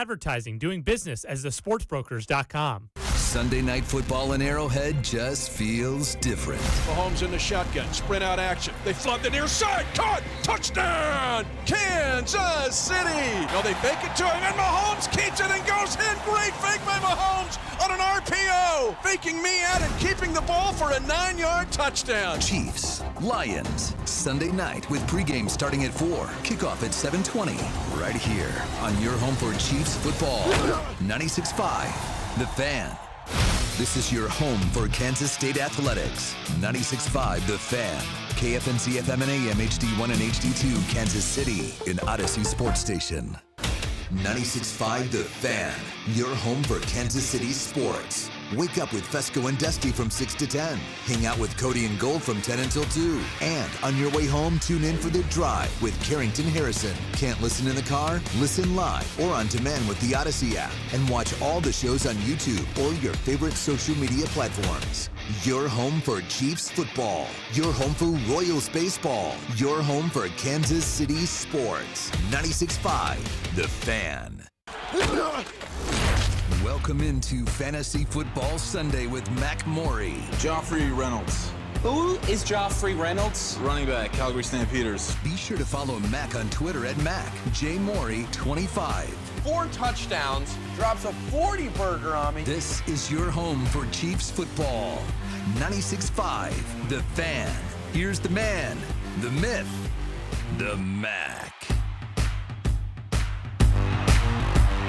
advertising, doing business as thesportsbrokers.com. Sunday Night Football in Arrowhead just feels different. Mahomes in the shotgun, sprint out action. They flood the near side, caught, touchdown, Kansas City. No, they fake it to him, and Mahomes keeps it and goes in. Great fake by Mahomes on an RPO, faking me out and keeping the ball for a 9-yard touchdown. Chiefs, Lions, Sunday night with pregame starting at 4, kickoff at 7:20, right here on your home for Chiefs football. 96.5, The Fan. This is your home for Kansas State Athletics. 96.5 The Fan. KFNC FM and AM HD1 and HD2 Kansas City in Odyssey Sports Station. 96.5 The Fan. Your home for Kansas City sports. Wake up with Fesco and Dusty from 6 to 10. Hang out with Cody and Gold from 10 until 2. And on your way home, tune in for The Drive with Carrington Harrison. Can't listen in the car? Listen live or on demand with the Odyssey app. And watch all the shows on YouTube or your favorite social media platforms. Your home for Chiefs football. Your home for Royals baseball. Your home for Kansas City sports. 96.5 The Fan. Welcome into Fantasy Football Sunday with Mac Morey. Joffrey Reynolds. Who is Joffrey Reynolds? Running back, Calgary Stampeders. Be sure to follow Mac on Twitter at MacJMorey25. 4 touchdowns, drops a 40-burger on me. This is your home for Chiefs football. 96.5 The Fan. Here's the man, the myth, the Mac.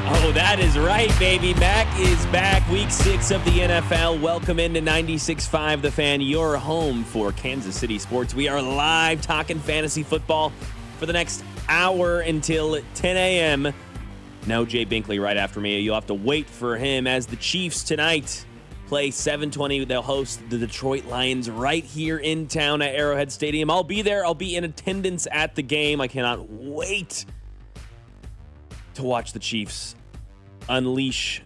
Oh, that is right, baby. Mac is back. Week 6 of the NFL. Welcome into 96.5 The Fan, your home for Kansas City sports. We are live talking fantasy football for the next hour until 10 a.m. No Jay Binkley right after me. You'll have to wait for him as the Chiefs tonight play 7:20. They'll host the Detroit Lions right here in town at Arrowhead Stadium. I'll be there. I'll be in attendance at the game. I cannot wait to watch the Chiefs unleash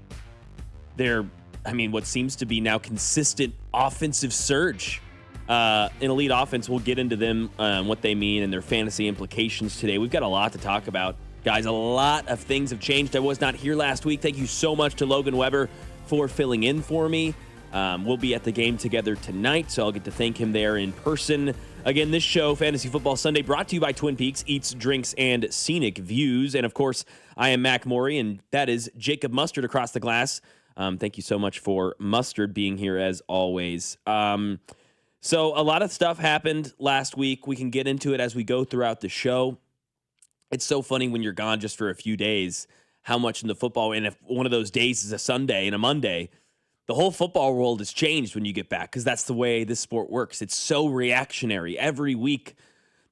their, what seems to be now consistent offensive surge. An elite offense, we'll get into them, what they mean and their fantasy implications today. We've got a lot to talk about. Guys, a lot of things have changed. I was not here last week. Thank you so much to Logan Weber for filling in for me. We'll be at the game together tonight, so I'll get to thank him there in person. Again, this show, Fantasy Football Sunday, brought to you by Twin Peaks, Eats, Drinks, and Scenic Views. And, of course, I am Mac Morey, and that is Jacob Mustard across the glass. Thank you so much for Mustard being here, as always. So a lot of stuff happened last week. We can get into it as we go throughout the show. It's so funny when you're gone just for a few days, how much in the football, and if one of those days is a Sunday and a Monday, the whole football world has changed when you get back because that's the way this sport works. It's so reactionary. Every week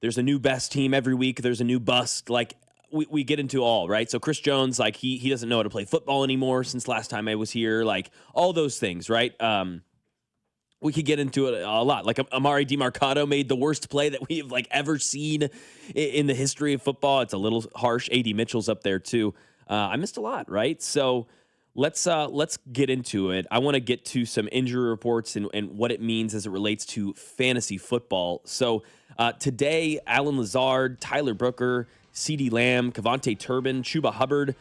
there's a new best team. Every week there's a new bust. Like we get into all, right? So Chris Jones, like he doesn't know how to play football anymore since last time I was here. Like all those things, right? We could get into it a lot. Like Amari DiMarcado made the worst play that we have ever seen in the history of football. It's a little harsh. A.D. Mitchell's up there too. I missed a lot, right? So let's get into it. I want to get to some injury reports and what it means as it relates to fantasy football. So today, Alan Lazard, Tyler Brooker, CeeDee Lamb, Kevontae Turbin, Chuba Hubbard,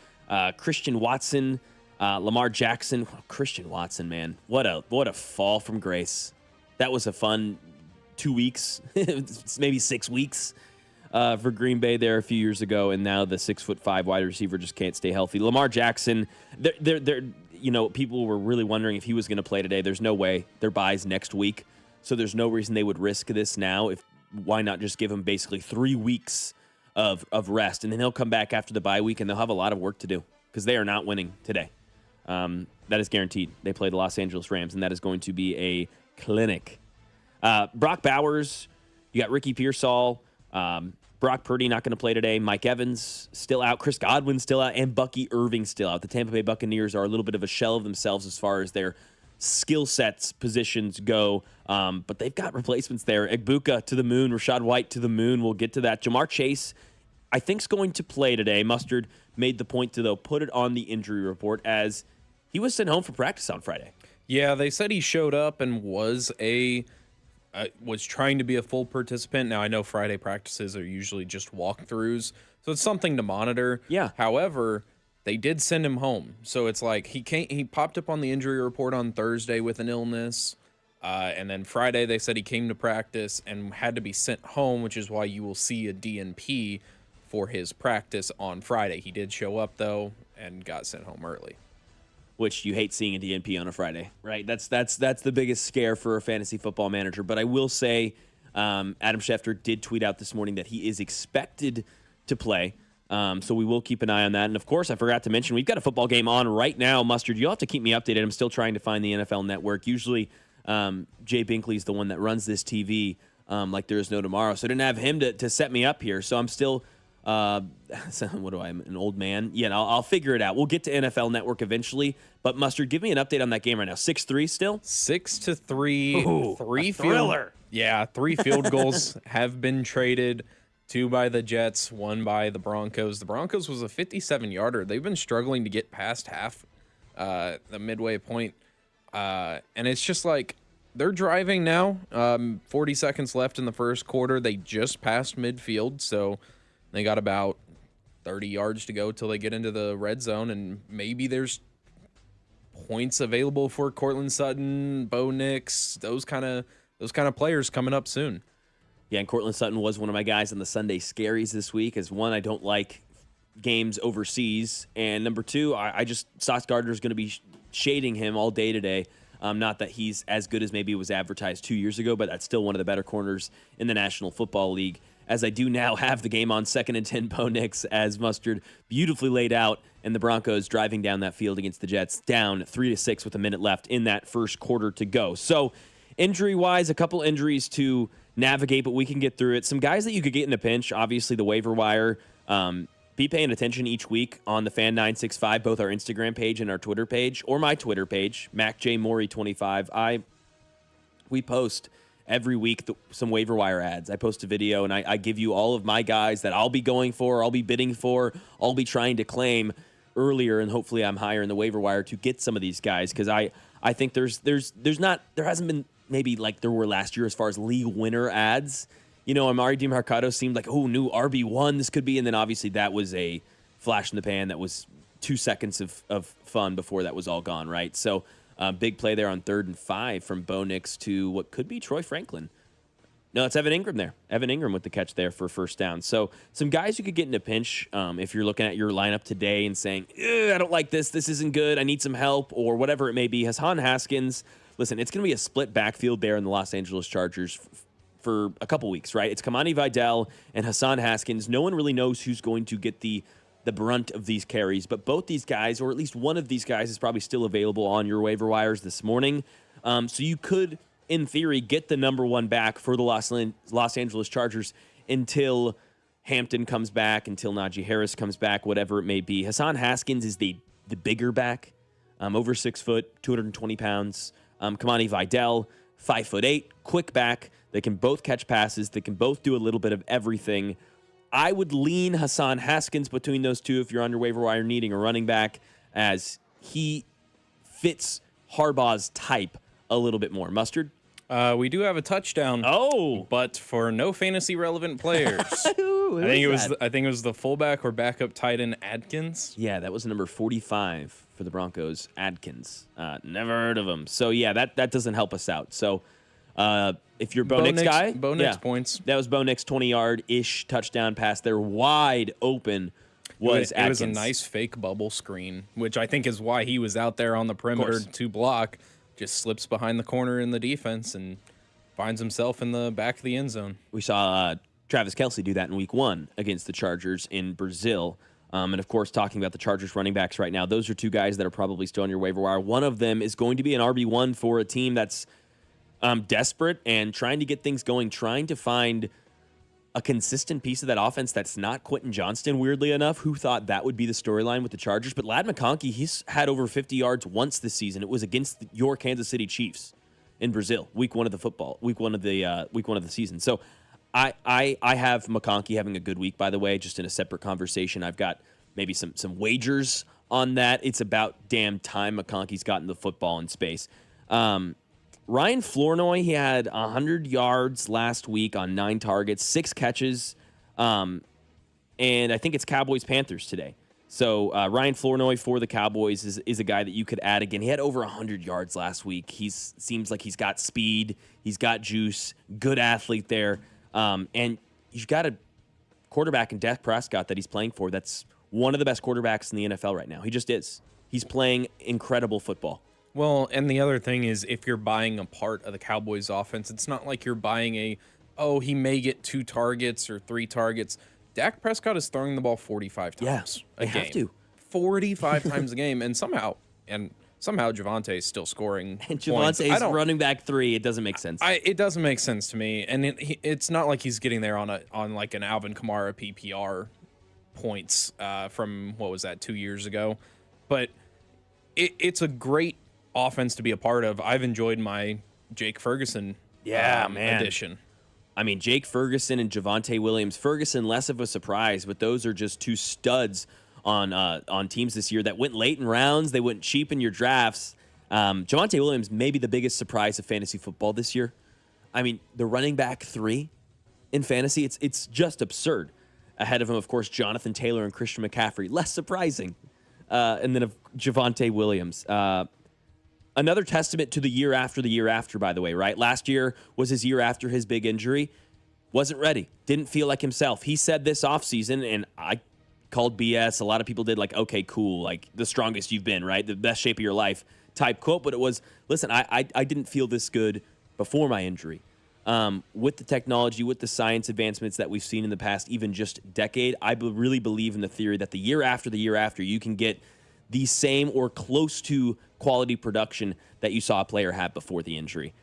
Christian Watson, Lamar Jackson. Christian Watson, man, what a fall from grace. That was a fun 2 weeks, maybe 6 weeks. For Green Bay there a few years ago, and now the 6'5" wide receiver just can't stay healthy. Lamar Jackson, people were really wondering if he was going to play today. There's no way. Their bye's next week, so there's no reason they would risk this now. Why not just give him basically 3 weeks of rest, and then he'll come back after the bye week, and they'll have a lot of work to do because they are not winning today. That is guaranteed. They play the Los Angeles Rams, and that is going to be a clinic. Brock Bowers, you got Ricky Pearsall. Brock Purdy not going to play today. Mike Evans still out. Chris Godwin still out. And Bucky Irving still out. The Tampa Bay Buccaneers are a little bit of a shell of themselves as far as their skill sets, positions go. But they've got replacements there. Egbuka to the moon. Rachaad White to the moon. We'll get to that. Jamar Chase, I think, is going to play today. Mustard made the point to, though, put it on the injury report as he was sent home for practice on Friday. Yeah, they said he showed up and was trying to be a full participant. Now, I know Friday practices are usually just walkthroughs, so it's something to monitor. Yeah. However, they did send him home. So it's like he popped up on the injury report on Thursday with an illness. And then Friday they said he came to practice and had to be sent home, which is why you will see a DNP for his practice on Friday. He did show up, though, and got sent home early. Which you hate seeing a DNP on a Friday, right? That's the biggest scare for a fantasy football manager. But I will say Adam Schefter did tweet out this morning that he is expected to play. So we will keep an eye on that. And, of course, I forgot to mention, we've got a football game on right now. Mustard, you'll have to keep me updated. I'm still trying to find the NFL Network. Usually Jay Binkley's the one that runs this TV like there is no tomorrow. So I didn't have him to set me up here. So I'm still what do I? I'm an old man. Yeah, I'll figure it out. We'll get to NFL Network eventually. But Mustard, give me an update on that game right now. 6-3 still? 6-3. Ooh, three thriller. Three field goals have been traded. 2 by the Jets, 1 by the Broncos. The Broncos was a 57-yarder. They've been struggling to get past half the midway point. And it's just like they're driving now. 40 seconds left in the first quarter. They just passed midfield, so they got about 30 yards to go till they get into the red zone, and maybe there's points available for Cortland Sutton, Bo Nix, those kind of players coming up soon. Yeah, and Cortland Sutton was one of my guys in the Sunday Scaries this week. As one, I don't like games overseas, and number 2, I just Sauce Gardner's going to be shading him all day today. Not that he's as good as maybe it was advertised 2 years ago, but that's still one of the better corners in the National Football League. As I do now have the game on 2nd and 10, Bo Nix as Mustard beautifully laid out, and the Broncos driving down that field against the Jets, down 3-6 with a minute left in that first quarter to go. So injury-wise, a couple injuries to navigate, but we can get through it. Some guys that you could get in a pinch, obviously the waiver wire. Be paying attention each week on the Fan 965, both our Instagram page and our Twitter page, or my Twitter page, Mac Morey 25. We post every week some waiver wire ads. I post a video and I give you all of my guys that I'll be going for, I'll be bidding for, I'll be trying to claim earlier, and hopefully I'm higher in the waiver wire to get some of these guys, because I think there hasn't been maybe like there were last year as far as league winner ads. You know, Amari DiMercado seemed like, new RB1 this could be, and then obviously that was a flash in the pan. That was 2 seconds of fun before that was all gone, right? So big play there on 3rd and 5 from Bo Nix to what could be Troy Franklin. No, it's Evan Ingram there. Evan Ingram with the catch there for first down. So some guys you could get in a pinch if you're looking at your lineup today and saying, I don't like this. This isn't good. I need some help, or whatever it may be. Hassan Haskins, listen, it's going to be a split backfield there in the Los Angeles Chargers for a couple weeks, right? It's Kamani Vidal and Hassan Haskins. No one really knows who's going to get the brunt of these carries, but both these guys, or at least one of these guys, is probably still available on your waiver wires this morning. So you could, in theory, get the number 1 back for the Los Angeles Chargers until Hampton comes back, until Najee Harris comes back, whatever it may be. Hassan Haskins is the bigger back, over 6 foot, 220 pounds. Kamani Vidal, 5'8", quick back. They can both catch passes. They can both do a little bit of everything. I would lean Hassan Haskins between those two if you're on your waiver wire needing a running back, as he fits Harbaugh's type a little bit more. Mustard? We do have a touchdown. Oh, but for no fantasy relevant players. I think it was the fullback or backup tight end Adkins. Yeah, that was number 45 for the Broncos. Adkins. Never heard of him. So yeah, that doesn't help us out. So if you're Bo Nix guy, Bo Nix points. That was Bo Nix 20-yard-ish touchdown pass there, wide open. Was it was a nice fake bubble screen, which I think is why he was out there on the perimeter to block. Just slips behind the corner in the defense and finds himself in the back of the end zone. We saw Travis Kelce do that in week 1 against the Chargers in Brazil. And, of course, talking about the Chargers running backs right now, those are 2 guys that are probably still on your waiver wire. One of them is going to be an RB1 for a team that's desperate and trying to get things going, trying to find a consistent piece of that offense that's not Quentin Johnston, weirdly enough. Who thought that would be the storyline with the Chargers? But Ladd McConkey, he's had over 50 yards once this season. It was against your Kansas City Chiefs in Brazil, week one of the season. So I have McConkey having a good week, by the way, just in a separate conversation. I've got maybe some wagers on that. It's about damn time McConkey's gotten the football in space. Ryan Flournoy, he had 100 yards last week on 9 targets, 6 catches, and I think it's Cowboys-Panthers today. So Ryan Flournoy for the Cowboys is a guy that you could add again. He had over 100 yards last week. Seems like he's got speed, he's got juice, good athlete there. And you've got a quarterback in Dak Prescott that he's playing for that's one of the best quarterbacks in the NFL right now. He just is. He's playing incredible football. Well, and the other thing is if you're buying a part of the Cowboys offense, it's not like you're buying he may get 2 targets or 3 targets. Dak Prescott is throwing the ball 45 times a game. Have to. 45 times a game, and somehow Javonte is still scoring. And Javonte's running back 3. It doesn't make sense. It doesn't make sense to me, and it's not like he's getting there on like an Alvin Kamara PPR points from what was that 2 years ago, but it's a great offense to be a part of. I've enjoyed my Jake Ferguson addition. I mean, Jake Ferguson and Javonte Williams. Ferguson, less of a surprise, but those are just 2 studs on teams this year that went late in rounds. They went cheap in your drafts. Javonte Williams may be the biggest surprise of fantasy football this year. I mean, the running back 3 in fantasy, it's just absurd. Ahead of him, of course, Jonathan Taylor and Christian McCaffrey. Less surprising. And then of Javonte Williams. Another testament to the year after, by the way, right? Last year was his year after his big injury. Wasn't ready. Didn't feel like himself. He said this offseason, and I called BS. A lot of people did like, okay, cool, like the strongest you've been, right? The best shape of your life type quote. But it was, listen, I didn't feel this good before my injury. With the technology, with the science advancements that we've seen in the past, even just decade, I really believe in the theory that the year after, you can get the same or close to quality production that you saw a player have before the injury.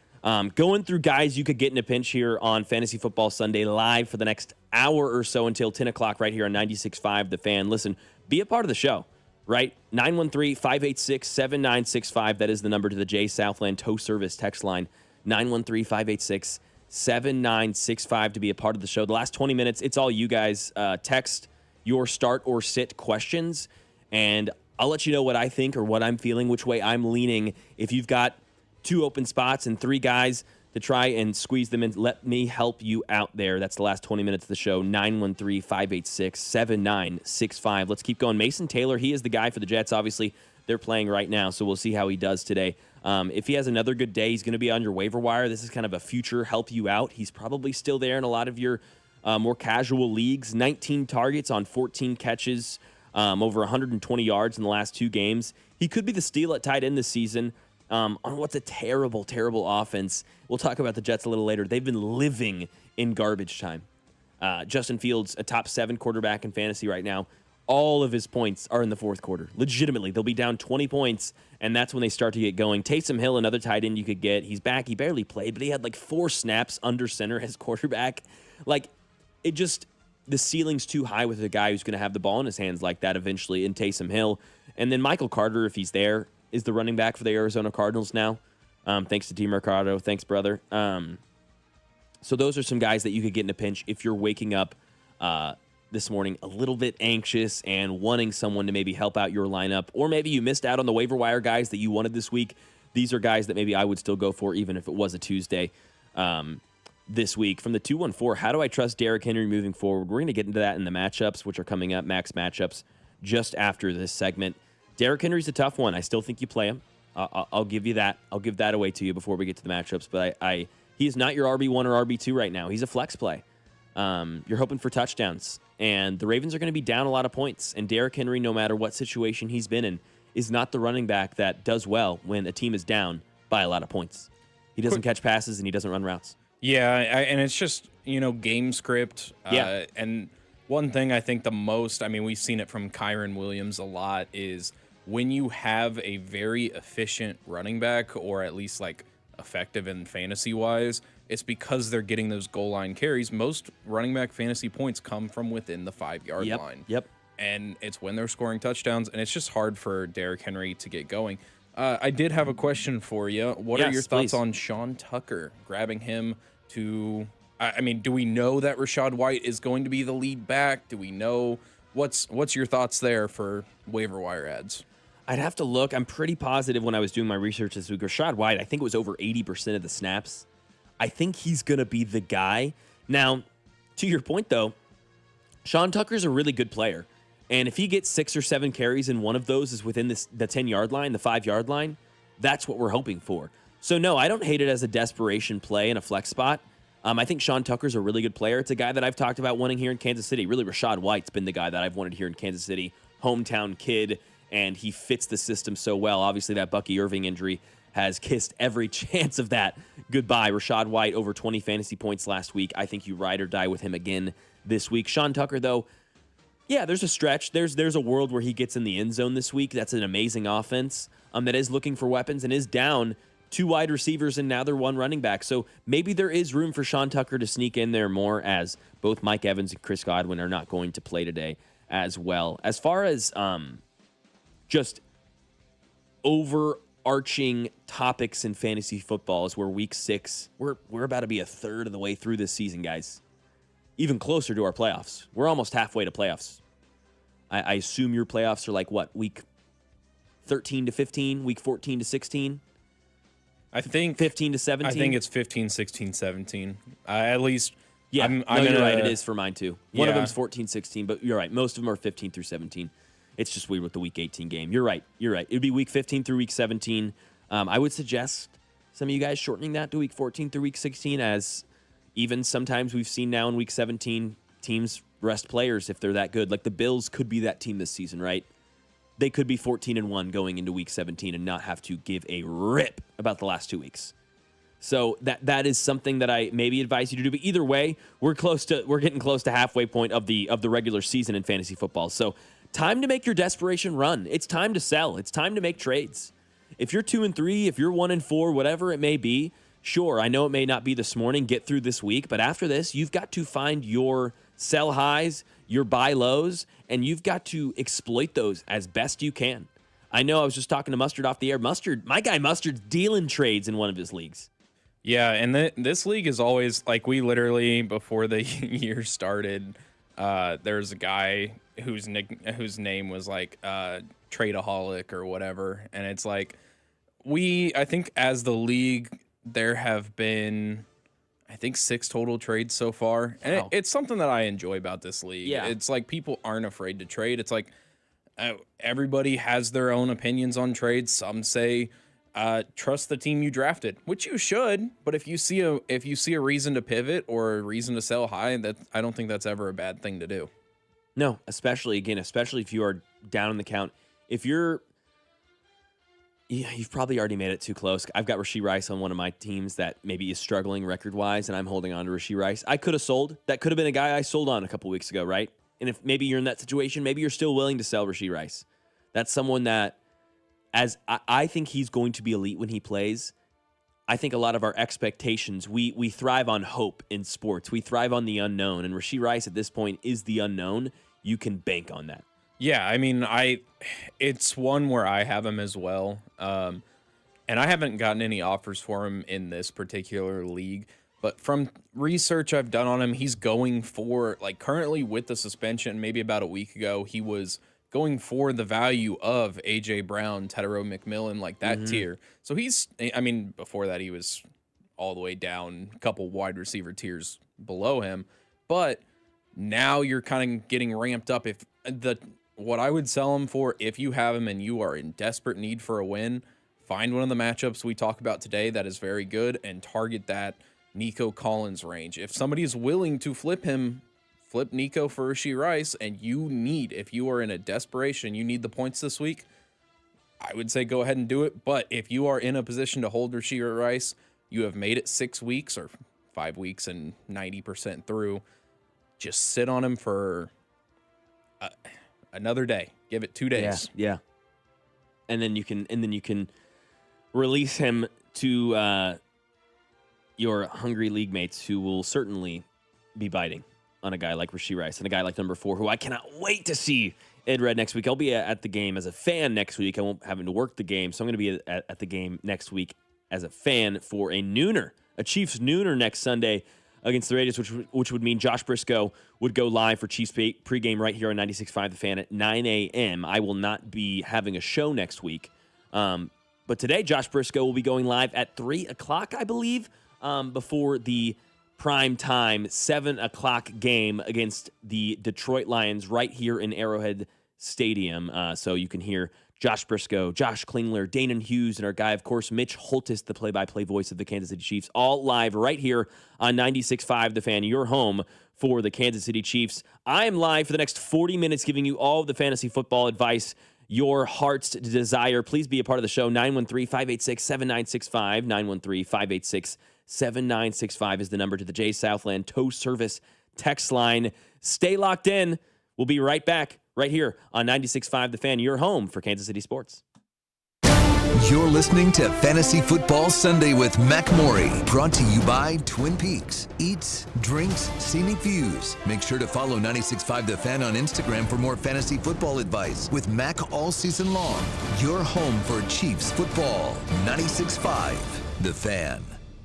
Going through guys you could get in a pinch here on Fantasy Football Sunday live for the next hour or so until 10 o'clock right here on 96.5 The Fan. Listen, be a part of the show, right? 913-586-7965. That is the number to the J Southland Tow Service text line. 913-586-7965 to be a part of the show. The last 20 minutes, it's all you guys. Text your start or sit questions, and I'll let you know what I think or what I'm feeling, which way I'm leaning. If you've got 2 open spots and 3 guys to try and squeeze them in, let me help you out there. That's the last 20 minutes of the show. 913-586-7965. Let's keep going. Mason Taylor, he is the guy for the Jets. Obviously, they're playing right now, so we'll see how he does today. If he has another good day, he's going to be on your waiver wire. This is kind of a future help you out. He's probably still there in a lot of your more casual leagues. 19 targets on 14 catches. Over 120 yards in the last 2 games. He could be the steal at tight end this season on what's a terrible, terrible offense. We'll talk about the Jets a little later. They've been living in garbage time. Justin Fields, a top 7 quarterback in fantasy right now. All of his points are in the fourth quarter. Legitimately, they'll be down 20 points, and that's when they start to get going. Taysom Hill, another tight end you could get. He's back. He barely played, but he had like 4 snaps under center as quarterback. Like, it just... the ceiling's too high with a guy who's going to have the ball in his hands like that eventually in Taysom Hill. And then Michael Carter, if he's there, is the running back for the Arizona Cardinals now. Thanks to D. Mercado. Thanks, brother. So those are some guys that you could get in a pinch if you're waking up this morning a little bit anxious and wanting someone to maybe help out your lineup. Or maybe you missed out on the waiver wire guys that you wanted this week. These are guys that maybe I would still go for even if it was a Tuesday. This week from the 214, how do I trust Derrick Henry moving forward? We're going to get into that in the matchups, which are coming up, max matchups, just after this segment. Derrick Henry's a tough one. I still think you play him. I'll give you that. I'll give that away to you before we get to the matchups. But he is not your RB1 or RB2 right now. He's a flex play. You're hoping for touchdowns. And the Ravens are going to be down a lot of points. And Derrick Henry, no matter what situation he's been in, is not the running back that does well when a team is down by a lot of points. He doesn't catch passes and he doesn't run routes. Yeah, and it's just, game script. Yeah. And one thing I think the most, we've seen it from Kyron Williams a lot, is when you have a very efficient running back, or at least like effective in fantasy-wise, it's because they're getting those goal line carries. Most running back fantasy points come from within the 5-yard line. Yep. And it's when they're scoring touchdowns, and it's just hard for Derrick Henry to get going. I did have a question for you. What are your thoughts please. on Sean Tucker, grabbing him to... do we know that Rachaad White is going to be the lead back? Do we know... What's your thoughts there for waiver wire ads? I'd have to look. I'm pretty positive when I was doing my research this week, Rachaad White, I think it was over 80% of the snaps. I think he's going to be the guy. Now, to your point, though, Sean Tucker's a really good player. And if he gets 6 or 7 carries and one of those is within the 10-yard line, the 5-yard line, that's what we're hoping for. So, no, I don't hate it as a desperation play in a flex spot. I think Sean Tucker's a really good player. It's a guy that I've talked about wanting here in Kansas City. Really, Rachaad White's been the guy that I've wanted here in Kansas City. Hometown kid, and he fits the system so well. Obviously, that Bucky Irving injury has kissed every chance of that goodbye. Rachaad White over 20 fantasy points last week. I think you ride or die with him again this week. Sean Tucker, though, yeah, there's a stretch. There's a world where he gets in the end zone this week. That's an amazing offense that is looking for weapons and is down 2 wide receivers and now they're 1 running back. So maybe there is room for Sean Tucker to sneak in there more, as both Mike Evans and Chris Godwin are not going to play today as well. As far as just overarching topics in fantasy football, is we're week 6. We're about to be a third of the way through this season, guys. Even closer to our playoffs. We're almost halfway to playoffs. I assume your playoffs are like what, week 13 to 15, week 14 to 16? I think 15 to 17. I think it's 15, 16, 17. At least, yeah. I'm you're right. It is for mine too. One of Yeah. them's 14, 16, but you're right. Most of them are 15 through 17. It's just weird with the week 18 game. You're right. It'd be week 15 through week 17. I would suggest some of you guys shortening that to week 14 through week 16, as even sometimes we've seen now in week 17 teams rest players if they're that good. Like the Bills could be that team this season, right? They could be 14-1 going into week 17 and not have to give a rip about the last 2 weeks. So that is something that I maybe advise you to do. But either way, we're getting close to halfway point of the regular season in fantasy football. So time to make your desperation run. It's time to sell. It's time to make trades. If you're 2-3, if you're 1-4, whatever it may be, sure, I know it may not be this morning, get through this week, but after this, you've got to find your sell highs, your buy lows, and you've got to exploit those as best you can. I know I was just talking to Mustard off the air. My guy Mustard's dealing trades in one of his leagues. Yeah, and this league is always, like, we literally, before the year started, there's a guy whose name was, like, Tradeaholic or whatever, and it's like, I think as the league, there have been, I think, 6 total trades so far, and Wow. it's something that I enjoy about this league. Yeah. It's like people aren't afraid to trade. It's like everybody has their own opinions on trades. Some say trust the team you drafted, which you should, but if you see a reason to pivot or a reason to sell high, that I don't think that's ever a bad thing to do. No, especially if you are down in the count. If you've probably already made it too close. I've got Rashee Rice on one of my teams that maybe is struggling record-wise, and I'm holding on to Rashee Rice. I could have sold. That could have been a guy I sold on a couple weeks ago, right? And if maybe you're in that situation, maybe you're still willing to sell Rashee Rice. That's someone that, as I think he's going to be elite when he plays. I think a lot of our expectations, we thrive on hope in sports. We thrive on the unknown, and Rashee Rice at this point is the unknown. You can bank on that. Yeah, I mean, it's one where I have him as well, and I haven't gotten any offers for him in this particular league, but from research I've done on him, he's going for, like, currently with the suspension, maybe about a week ago, he was going for the value of A.J. Brown, Tedero McMillan, like that tier. So before that he was all the way down a couple wide receiver tiers below him, but now you're kind of getting ramped up. What I would sell him for, if you have him and you are in desperate need for a win, find one of the matchups we talk about today that is very good and target that Nico Collins range. If somebody is willing to flip Nico for Rashee Rice, and if you are in a desperation, you need the points this week, I would say go ahead and do it. But if you are in a position to hold Rashee Rice, you have made it 6 weeks or 5 weeks and 90% through, just sit on him for another day. Give it 2 days. Yeah. And then you can release him to your hungry league mates who will certainly be biting on a guy like Rashee Rice and a guy like number 4, who I cannot wait to see Ed Red next week. I'll be at the game as a fan next week. I won't having to work the game, so I'm going to be at the game next week as a fan for a Chiefs nooner next Sunday against the Raiders, which would mean Josh Briscoe would go live for Chiefs pregame right here on 96.5 The Fan at 9 a.m. I will not be having a show next week. But today, Josh Briscoe will be going live at 3 o'clock, I believe, before the prime time 7 o'clock game against the Detroit Lions right here in Arrowhead Stadium. So you can hear Josh Briscoe, Josh Klingler, Danon Hughes, and our guy, of course, Mitch Holtis, the play-by-play voice of the Kansas City Chiefs, all live right here on 96.5 The Fan, your home for the Kansas City Chiefs. I am live for the next 40 minutes giving you all of the fantasy football advice your heart's desire. Please be a part of the show. 913-586-7965. 913-586-7965 is the number to the J Southland Tow Service text line. Stay locked in. We'll be right back right here on 96.5 The Fan, your home for Kansas City sports. You're listening to Fantasy Football Sunday with Mac Morey, brought to you by Twin Peaks. Eats, drinks, scenic views. Make sure to follow 96.5 The Fan on Instagram for more fantasy football advice with Mac all season long. Your home for Chiefs football. 96.5 The Fan.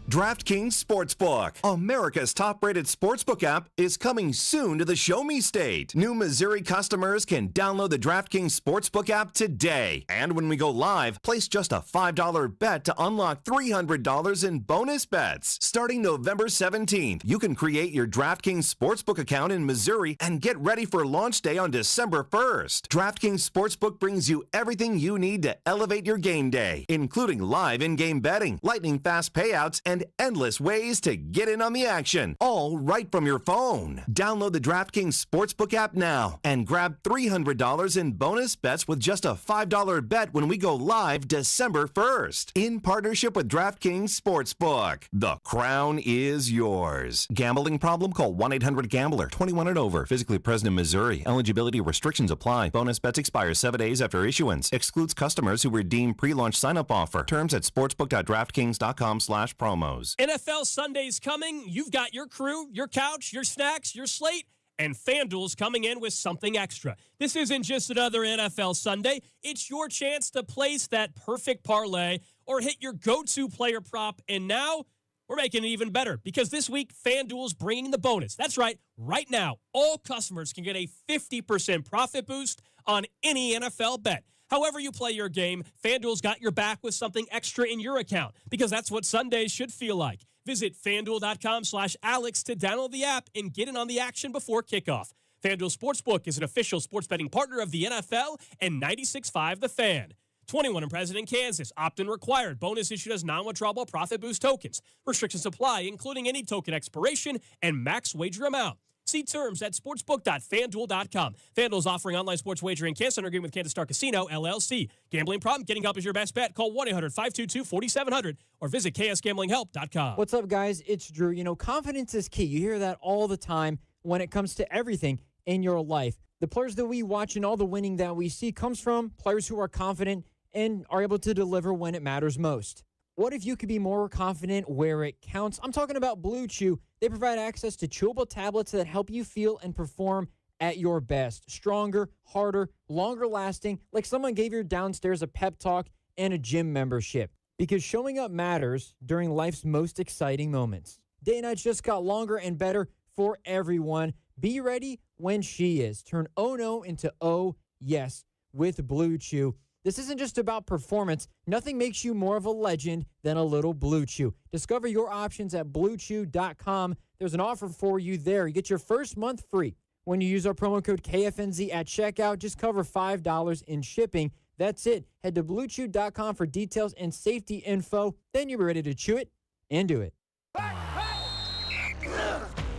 DraftKings Sportsbook, America's top-rated sportsbook app, is coming soon to the Show Me State. New Missouri customers can download the DraftKings Sportsbook app today. And when we go live, place just a $5 bet to unlock $300 in bonus bets. Starting November 17th, you can create your DraftKings Sportsbook account in Missouri and get ready for launch day on December 1st. DraftKings Sportsbook brings you everything you need to elevate your game day, including live in-game betting, lightning-fast payouts, and endless ways to get in on the action, all right from your phone. Download the DraftKings Sportsbook app now and grab $300 in bonus bets with just a $5 bet when we go live December 1st. In partnership with DraftKings Sportsbook, the crown is yours. Gambling problem? Call 1-800-GAMBLER. 21 and over. Physically present in Missouri. Eligibility restrictions apply. Bonus bets expire 7 days after issuance. Excludes customers who redeem pre-launch sign-up offer. Terms at sportsbook.draftkings.com/promo. NFL Sunday's coming. You've got your crew, your couch, your snacks, your slate, and FanDuel's coming in with something extra. This isn't just another NFL Sunday. It's your chance to place that perfect parlay or hit your go-to player prop. And now we're making it even better because this week FanDuel's bringing the bonus. That's right. Right now, all customers can get a 50% profit boost on any NFL bet. However you play your game, FanDuel's got your back with something extra in your account because that's what Sundays should feel like. Visit FanDuel.com/Alex to download the app and get in on the action before kickoff. FanDuel Sportsbook is an official sports betting partner of the NFL and 96.5 The Fan. 21 and present in Kansas. Opt-in required. Bonus issued as non-withdrawable profit boost tokens. Restrictions apply, including any token expiration and max wager amount. See terms at sportsbook.fanduel.com. FanDuel is offering online sports wagering in Kansas under agreement with Kansas Star Casino, LLC. Gambling problem? Getting help is your best bet. Call 1-800-522-4700 or visit ksgamblinghelp.com. What's up, guys? It's Drew. You know, confidence is key. You hear that all the time when it comes to everything in your life. The players that we watch and all the winning that we see comes from players who are confident and are able to deliver when it matters most. What if you could be more confident where it counts? I'm talking about Blue Chew. They provide access to chewable tablets that help you feel and perform at your best. Stronger, harder, longer lasting, like someone gave your downstairs a pep talk and a gym membership. Because showing up matters during life's most exciting moments. Day nights just got longer and better for everyone. Be ready when she is. Turn oh no into oh yes with Blue Chew. This isn't just about performance. Nothing makes you more of a legend than a little Blue Chew. Discover your options at BlueChew.com. There's an offer for you there. You get your first month free. When you use our promo code KFNZ at checkout, just cover $5 in shipping. That's it. Head to BlueChew.com for details and safety info. Then you're ready to chew it and do it.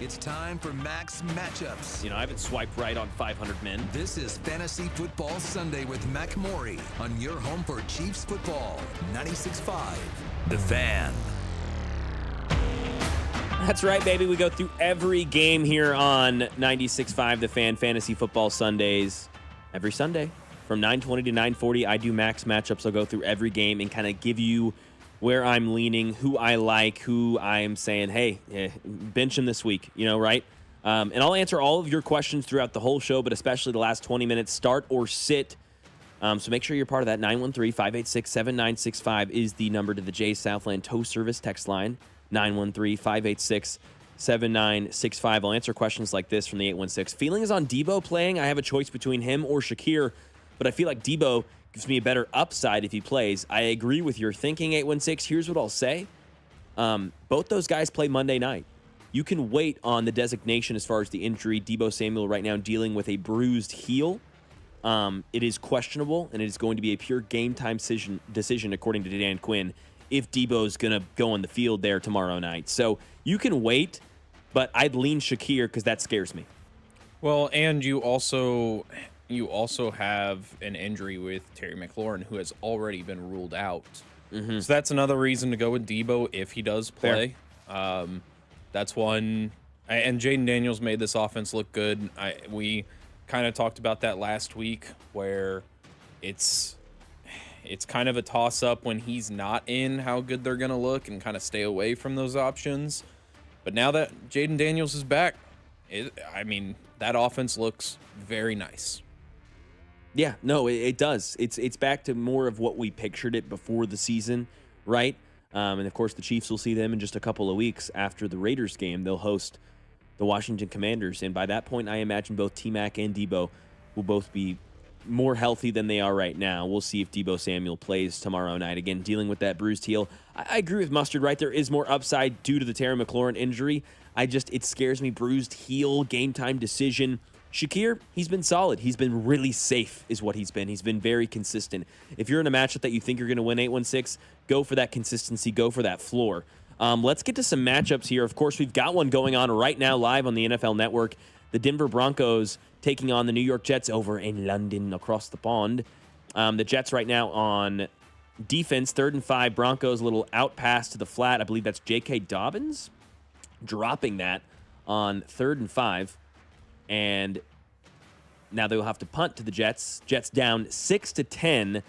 It's time for Mac's Matchups. You know, I haven't swiped right on 500 men. This is Fantasy Football Sunday with Mac Morey on your home for Chiefs football. 96.5 The Fan. That's right, baby. We go through every game here on 96.5 The Fan, Fantasy Football Sundays. Every Sunday from 9:20 to 9:40, I do Mac's Matchups. I'll go through every game and kind of give you where I'm leaning, who I like, who I'm saying, hey, bench him this week, you know, right? And I'll answer all of your questions throughout the whole show, but especially the last 20 minutes, start or sit. So make sure you're part of that. 913-586-7965 is the number to the J Southland Tow Service text line. 913-586-7965. I'll answer questions like this from the 816. Feelings on Debo playing? I have a choice between him or Shakir, but I feel like Debo gives me a better upside if he plays. I agree with your thinking, 816. Here's what I'll say. Both those guys play Monday night. You can wait on the designation as far as the injury. Debo Samuel right now dealing with a bruised heel. It is questionable, and it is going to be a pure game time decision according to Dan Quinn, if Debo's going to go on the field there tomorrow night. So you can wait, but I'd lean Shakir because that scares me. Well, and you also have an injury with Terry McLaurin, who has already been ruled out. So that's another reason to go with Debo if he does play. That's one. And Jaden Daniels made this offense look good. We kind of talked about that last week, where it's kind of a toss-up when he's not in, how good they're going to look, and kind of stay away from those options. But now that Jaden Daniels is back, that offense looks very nice. Yeah, no, it does. It's back to more of what we pictured it before the season, right? And, of course, the Chiefs will see them in just a couple of weeks after the Raiders game. They'll host the Washington Commanders, and by that point, I imagine both T-Mac and Debo will both be more healthy than they are right now. We'll see if Debo Samuel plays tomorrow night. Again, dealing with that bruised heel. I agree with Mustard, right? There is more upside due to the Terry McLaurin injury. It scares me. Bruised heel, game time decision. Shakir, he's been solid. He's been really safe is what he's been. He's been very consistent. If you're in a matchup that you think you're going to win 8-1-6, go for that consistency, go for that floor. Let's get to some matchups here. Of course, we've got one going on right now live on the NFL Network. The Denver Broncos taking on the New York Jets over in London across the pond. The Jets right now on defense, 3rd and 5. Broncos, a little out pass to the flat. I believe that's J.K. Dobbins dropping that on 3rd and 5. And now they'll have to punt to the Jets. Jets down 6-10.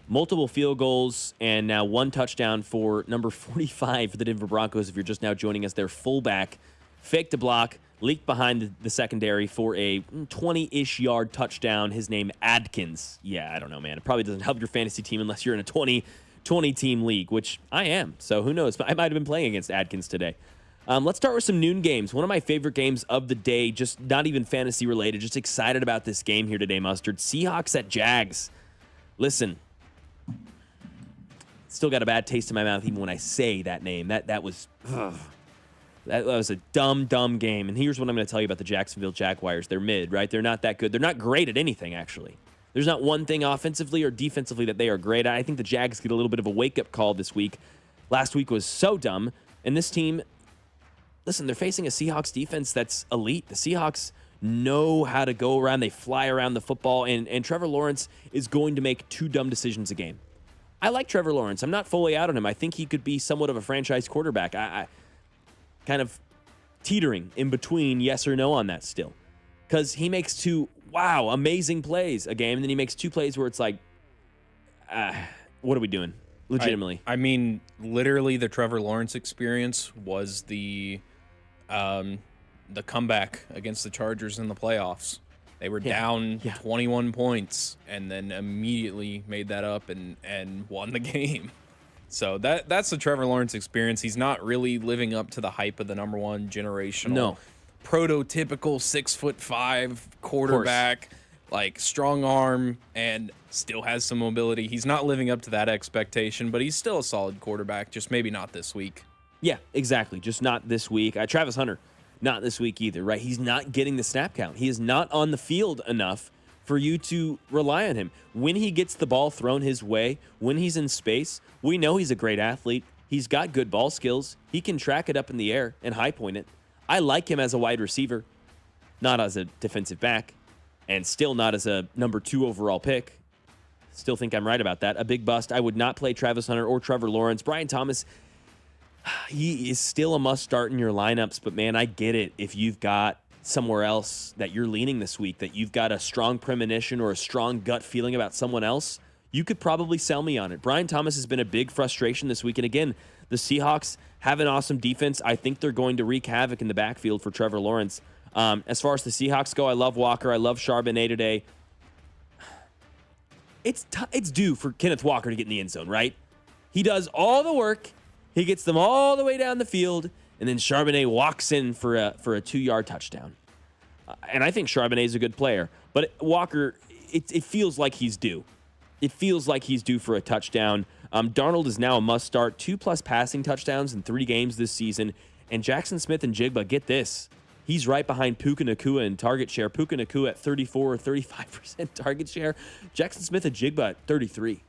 Multiple field goals, and now one touchdown for number 45 for the Denver Broncos. If you're just now joining us, their fullback faked a block, leaked behind the secondary for a 20-ish yard touchdown. His name, Adkins. Yeah, I don't know, man. It probably doesn't help your fantasy team unless you're in a 20-team league, which I am. So who knows? I might have been playing against Adkins today. Let's start with some noon games. One of my favorite games of the day, just not even fantasy related, just excited about this game here today, Mustard. Seahawks at Jags. Listen, still got a bad taste in my mouth even when I say that name. That was a dumb game. And here's what I'm going to tell you about the Jacksonville Jaguars. They're mid, right? They're not that good. They're not great at anything, actually. There's not one thing offensively or defensively that they are great at. I think the Jags get a little bit of a wake-up call this week. Last week was so dumb. And this team, listen, they're facing a Seahawks defense that's elite. The Seahawks know how to go around. They fly around the football. And Trevor Lawrence is going to make 2 dumb decisions a game. I like Trevor Lawrence. I'm not fully out on him. I think he could be somewhat of a franchise quarterback. I kind of teetering in between yes or no on that still. Because he makes 2, amazing plays a game, and then he makes 2 plays where it's like, what are we doing? Legitimately. I mean, literally the Trevor Lawrence experience was the comeback against the Chargers in the playoffs. They were down 21 points and then immediately made that up and won the game. So that's the Trevor Lawrence experience. He's not really living up to the hype of the number 1 generational, prototypical 6'5" quarterback, like strong arm and still has some mobility. He's not living up to that expectation, but he's still a solid quarterback, just maybe not this week. Yeah, exactly. Just not this week. Travis Hunter, not this week either, right? He's not getting the snap count. He is not on the field enough for you to rely on him. When he gets the ball thrown his way, when he's in space, we know he's a great athlete. He's got good ball skills. He can track it up in the air and high point it. I like him as a wide receiver, not as a defensive back, and still not as a number 2 overall pick. Still think I'm right about that. A big bust. I would not play Travis Hunter or Trevor Lawrence. Brian Thomas, he is still a must start in your lineups, but man, I get it. If you've got somewhere else that you're leaning this week, that you've got a strong premonition or a strong gut feeling about someone else, you could probably sell me on it. Brian Thomas has been a big frustration this week. And again, the Seahawks have an awesome defense. I think they're going to wreak havoc in the backfield for Trevor Lawrence. As far as the Seahawks go, I love Walker. I love Charbonnet today. It's due for Kenneth Walker to get in the end zone, right? He does all the work. He gets them all the way down the field, and then Charbonnet walks in for a 2-yard touchdown. And I think Charbonnet is a good player. But Walker, it feels like he's due. It feels like he's due for a touchdown. Darnold is now a must-start, 2+ passing touchdowns in 3 games this season. And Jackson Smith and Jigba, get this, He's right behind Puka Nacua in target share. Puka Nacua at 34 or 35% target share. Jackson Smith-Njigba at 33.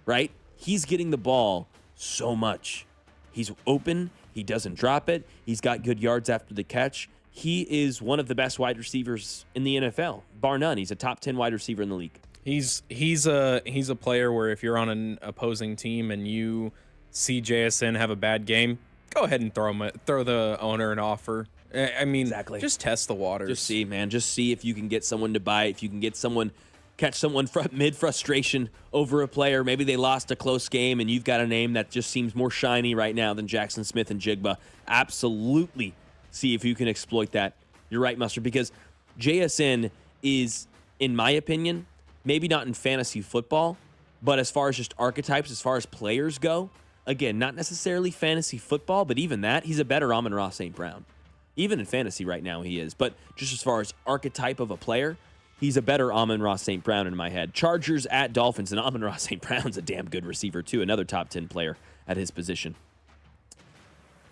Right? He's getting the ball so much. He's open. He doesn't drop it. He's got good yards after the catch. He is one of the best wide receivers in the NFL, bar none. He's a top 10 wide receiver in the league. He's a player where if you're on an opposing team and you see JSN have a bad game, go ahead and throw the owner an offer. I mean, exactly. Just test the waters. Just see, man. Just see if you can get someone to buy. If you can catch someone mid-frustration over a player. Maybe they lost a close game, and you've got a name that just seems more shiny right now than Jackson Smith-Njigba. Absolutely see if you can exploit that. You're right, Mustard, because JSN is, in my opinion, maybe not in fantasy football, but as far as just archetypes, as far as players go, again, not necessarily fantasy football, but even that, he's a better Amon-Ra St. Brown. Even in fantasy right now, he is. But just as far as archetype of a player, he's a better Amon-Ra St. Brown in my head. Chargers at Dolphins, and Amon-Ra St. Brown's a damn good receiver, too. Another top 10 player at his position.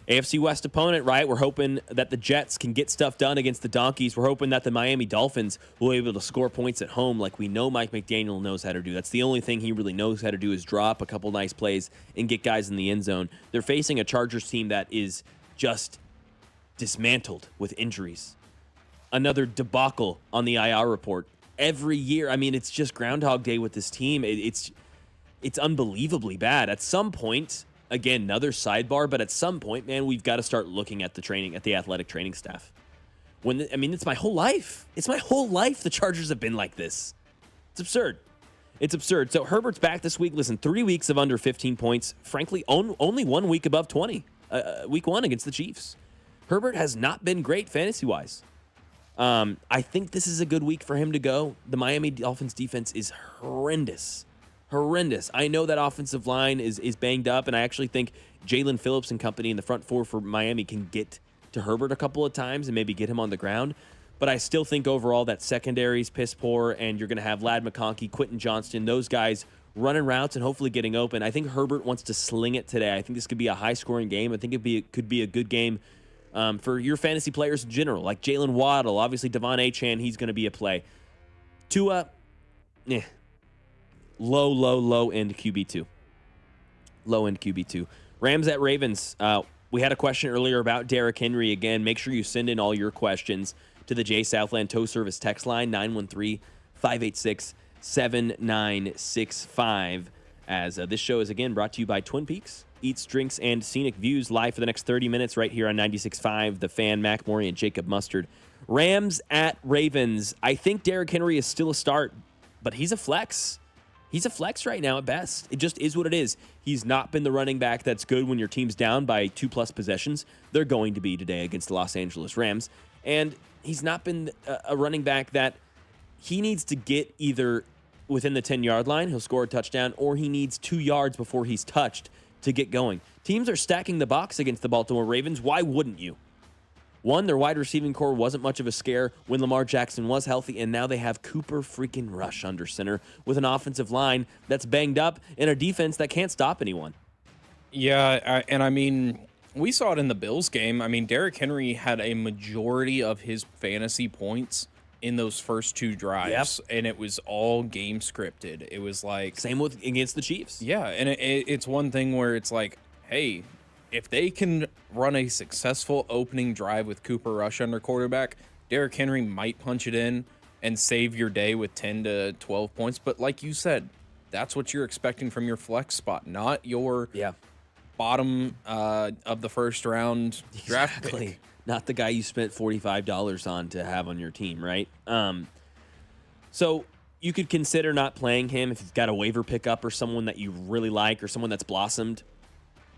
AFC West opponent, right? We're hoping that the Jets can get stuff done against the Donkeys. We're hoping that the Miami Dolphins will be able to score points at home like we know Mike McDaniel knows how to do. That's the only thing he really knows how to do is drop a couple nice plays and get guys in the end zone. They're facing a Chargers team that is just dismantled with injuries. Another debacle on the IR report. Every year, I mean, it's just Groundhog Day with this team. It's unbelievably bad. At some point, again, another sidebar, but at some point, man, we've got to start looking at the athletic training staff. It's my whole life. It's my whole life the Chargers have been like this. It's absurd. It's absurd. So Herbert's back this week. Listen, 3 weeks of under 15 points. Frankly, only 1 week above 20. Week 1 against the Chiefs. Herbert has not been great fantasy-wise. I think this is a good week for him to go. The Miami Dolphins defense is horrendous. Horrendous. I know that offensive line is banged up, and I actually think Jalen Phillips and company in the front four for Miami can get to Herbert a couple of times and maybe get him on the ground. But I still think overall that secondary's piss poor, and you're going to have Ladd McConkey, Quentin Johnston, those guys running routes and hopefully getting open. I think Herbert wants to sling it today. I think this could be a high-scoring game. I think it could be a good game for your fantasy players in general, like Jalen Waddle, obviously Devon Achane, he's going to be a play. Tua, low end QB2. Low end QB2. Rams at Ravens. We had a question earlier about Derrick Henry. Again, make sure you send in all your questions to the J Southland Tow Service text line, 913-586-7965. As this show is again brought to you by Twin Peaks Eats, Drinks, and Scenic Views, live for the next 30 minutes right here on 96.5, The Fan, Mac Morey, and Jacob Mustard. Rams at Ravens. I think Derrick Henry is still a start, but he's a flex. He's a flex right now at best. It just is what it is. He's not been the running back that's good when your team's down by 2+ possessions. They're going to be today against the Los Angeles Rams. And he's not been a running back that he needs to get either within the 10-yard line, he'll score a touchdown, or he needs 2 yards before he's touched to get going. Teams are stacking the box against the Baltimore Ravens. Why wouldn't you? One, their wide receiving core wasn't much of a scare when Lamar Jackson was healthy, and now they have Cooper freaking Rush under center with an offensive line that's banged up and a defense that can't stop anyone. Yeah, we saw it in the Bills game. I mean, Derrick Henry had a majority of his fantasy points in those first 2 drives, and it was all game scripted. It was like same with against the Chiefs. Yeah, and it's one thing where it's like, hey, if they can run a successful opening drive with Cooper Rush under quarterback, Derrick Henry might punch it in and save your day with 10 to 12 points. But like you said, that's what you're expecting from your flex spot, not your bottom of the first round draft pick. Not the guy you spent $45 on to have on your team, right? So you could consider not playing him if you've got a waiver pickup or someone that you really like or someone that's blossomed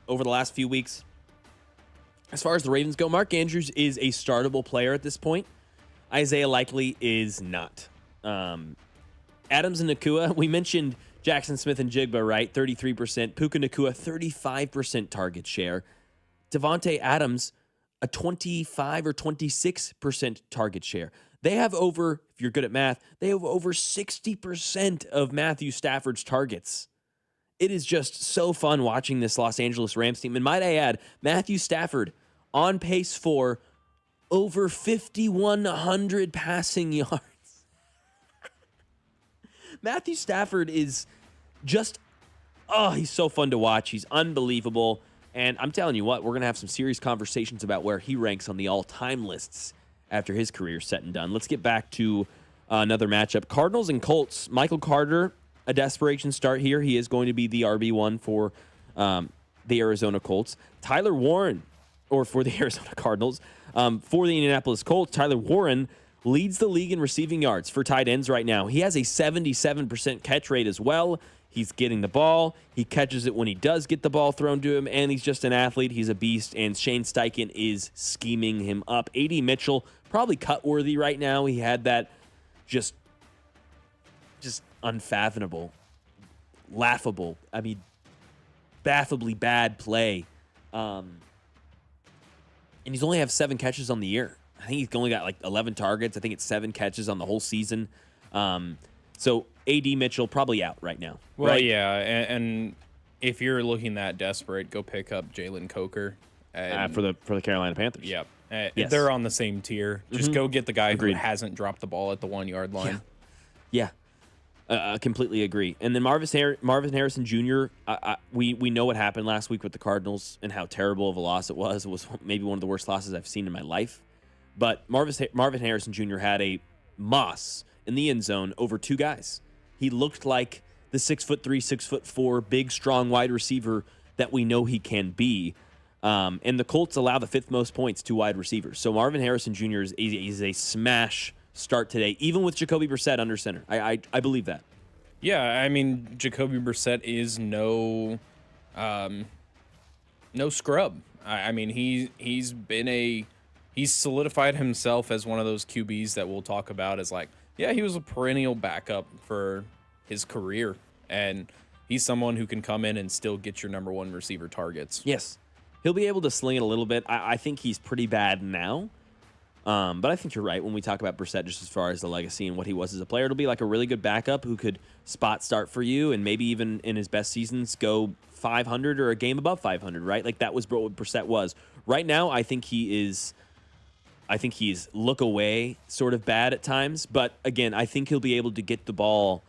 over the last few weeks. As far as the Ravens go, Mark Andrews is a startable player at this point. Isaiah Likely is not. Adams and Nacua, we mentioned Jackson Smith-Njigba, right? 33%. Puka Nacua, 35% target share. Devontae Adams, a 25 or 26% target share. They have over, if you're good at math, they have over 60% of Matthew Stafford's targets. It is just so fun watching this Los Angeles Rams team. And might I add, Matthew Stafford on pace for over 5,100 passing yards. Matthew Stafford is just, he's so fun to watch. He's unbelievable. And I'm telling you what, we're going to have some serious conversations about where he ranks on the all-time lists after his career set and done. Let's get back to another matchup. Cardinals and Colts. Michael Carter, a desperation start here. He is going to be the RB1 for the Arizona Colts. Tyler Warren, or for the Arizona Cardinals, for the Indianapolis Colts, Tyler Warren leads the league in receiving yards for tight ends right now. He has a 77% catch rate as well. He's getting the ball. He catches it when he does get the ball thrown to him, and he's just an athlete. He's a beast, and Shane Steichen is scheming him up. A.D. Mitchell, probably cut-worthy right now. He had that just unfathomable, laughable, baffably bad play. And he's only have 7 catches on the year. I think he's only got like 11 targets. I think it's 7 catches on the whole season. So A.D. Mitchell probably out right now. Well, right? yeah, and if you're looking that desperate, go pick up Jalen Coker for the Carolina Panthers. Yep, Yes. they're on the same tier. Just go get the guy Agreed. who hasn't dropped the ball at the 1-yard line. Yeah. Completely agree. And then Marvin Harrison Jr., we know what happened last week with the Cardinals and how terrible of a loss it was. It was maybe one of the worst losses I've seen in my life. But Marvin Harrison Jr. had a moss in the end zone over 2 guys. He looked like the 6'3", 6'4", big, strong wide receiver that we know he can be. And the Colts allow the 5th most points to wide receivers. So Marvin Harrison Jr. is a smash start today, even with Jacoby Brissett under center. I believe that. Yeah, I mean, Jacoby Brissett is no scrub. I mean, he's solidified himself as one of those QBs that we'll talk about as like, yeah, he was a perennial backup for his career, and he's someone who can come in and still get your number 1 receiver targets. Yes. He'll be able to sling it a little bit. I think he's pretty bad now. But I think you're right when we talk about Brissett just as far as the legacy and what he was as a player. It'll be like a really good backup who could spot start for you and maybe even in his best seasons go 500 or a game above 500, right? Like that was what Brissett was. Right now, I think he's look away sort of bad at times. But again, I think he'll be able to get the ball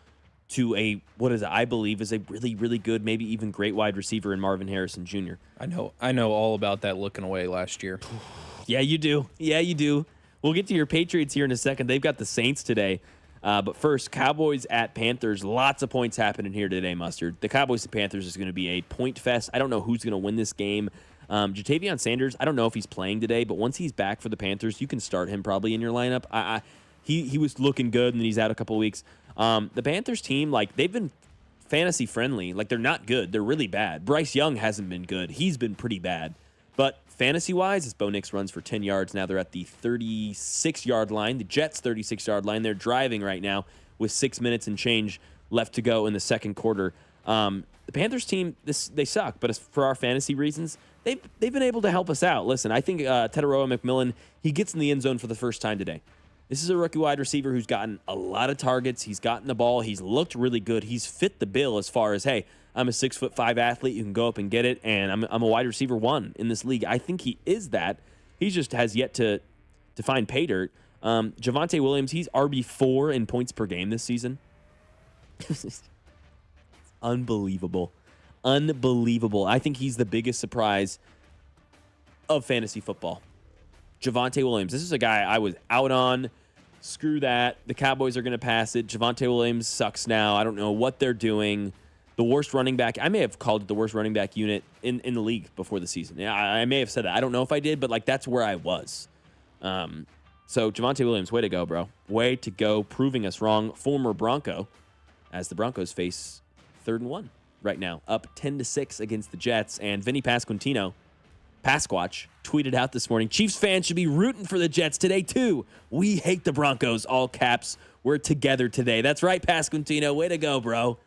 to I believe is a really, really good, maybe even great wide receiver in Marvin Harrison Jr. I know all about that looking away last year. Yeah, you do. We'll get to your Patriots here in a second. They've got the Saints today. But first, Cowboys at Panthers. Lots of points happening here today, Mustard. The Cowboys at Panthers is going to be a point fest. I don't know who's going to win this game. Jatavion Sanders, I don't know if he's playing today, but once he's back for the Panthers, you can start him probably in your lineup. He was looking good, and then he's out a couple of weeks. The Panthers team, they've been fantasy friendly. They're not good. They're really bad. Bryce Young hasn't been good. He's been pretty bad. But fantasy-wise, as Bo Nix runs for 10 yards, now they're at the 36-yard line, the Jets' 36-yard line. They're driving right now with 6 minutes and change left to go in the second quarter. The Panthers team, they suck, but as for our fantasy reasons, they've been able to help us out. Listen, I think Teteroa McMillan, he gets in the end zone for the first time today. This is a rookie wide receiver who's gotten a lot of targets. He's gotten the ball. He's looked really good. He's fit the bill as far as, hey, I'm a 6'5" athlete. You can go up and get it, and I'm a wide receiver 1 in this league. I think he is that. He just has yet to find pay dirt. Javonte Williams, he's RB4 in points per game this season. Unbelievable. I think he's the biggest surprise of fantasy football. Javonte Williams, this is a guy I was out on. Screw that. The Cowboys are going to pass it. Javonte Williams sucks now. I don't know what they're doing. The worst running back. I may have called it the worst running back unit in the league before the season. Yeah, I may have said that. I don't know if I did, but that's where I was. So Javonte Williams, way to go, bro. Way to go, proving us wrong. Former Bronco, as the Broncos face 3rd and 1 right now, up 10-6 against the Jets. And Vinny Pasquantino, Pasquatch, tweeted out this morning, Chiefs fans should be rooting for the Jets today, too. We hate the Broncos, all caps. We're together today. That's right, Pasquantino. Way to go, bro.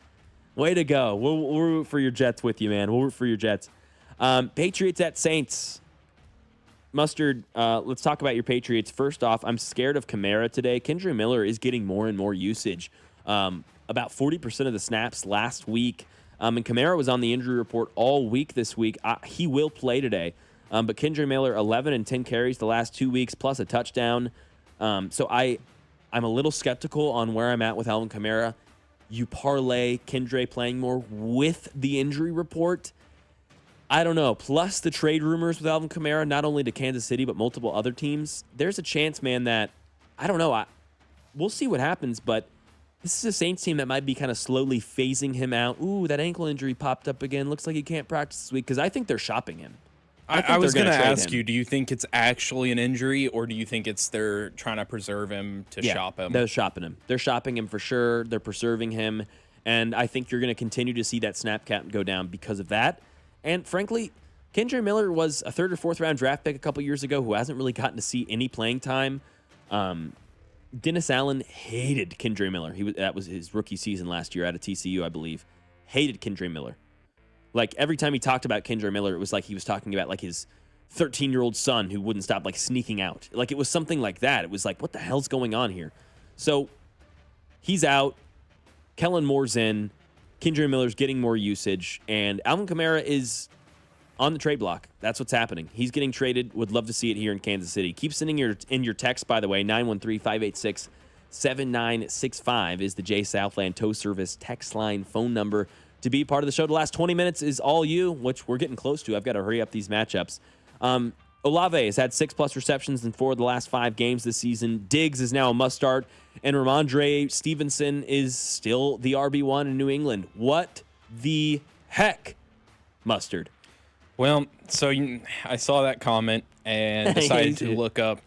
Way to go. We'll root for your Jets with you, man. We'll root for your Jets. Patriots at Saints. Mustard, let's talk about your Patriots. First off, I'm scared of Kamara today. Kendre Miller is getting more and more usage. About 40% of the snaps last week. And Kamara was on the injury report all week this week. He will play today. But Kendre Miller, 11 and 10 carries the last 2 weeks, plus a touchdown. So I'm a little skeptical on where I'm at with Alvin Kamara. You parlay Kendre playing more with the injury report. I don't know. Plus the trade rumors with Alvin Kamara, not only to Kansas City, but multiple other teams. There's a chance, man, that, I don't know. We'll see what happens, but this is a Saints team that might be kind of slowly phasing him out. Ooh, that ankle injury popped up again. Looks like he can't practice this week because I think they're shopping him. I was going to ask you, do you think it's actually an injury, or do you think it's they're trying to preserve him to shop him? They're shopping him. They're shopping him for sure. They're preserving him. And I think you're going to continue to see that snap count go down because of that. And frankly, Kendre Miller was a 3rd or 4th round draft pick a couple years ago who hasn't really gotten to see any playing time. Dennis Allen hated Kendre Miller. That was his rookie season last year out of TCU, I believe. Hated Kendre Miller. Like, every time he talked about Kendre Miller, it was like he was talking about, like, his 13-year-old son who wouldn't stop, like, sneaking out. Like, it was something like that. It was like, what the hell's going on here? So, he's out. Kellen Moore's in. Kendre Miller's getting more usage. And Alvin Kamara is on the trade block. That's what's happening. He's getting traded. Would love to see it here in Kansas City. Keep sending your text, by the way. 913-586-7965 is the Jay Southland Tow Service text line phone number. To be part of the show, the last 20 minutes is all you, which we're getting close to. I've got to hurry up these matchups. Olave has had 6+ receptions in 4 of the last 5 games this season. Diggs is now a must-start. And Ramondre Stevenson is still the RB1 in New England. What the heck, Mustard? Well, so I saw that comment and decided to look up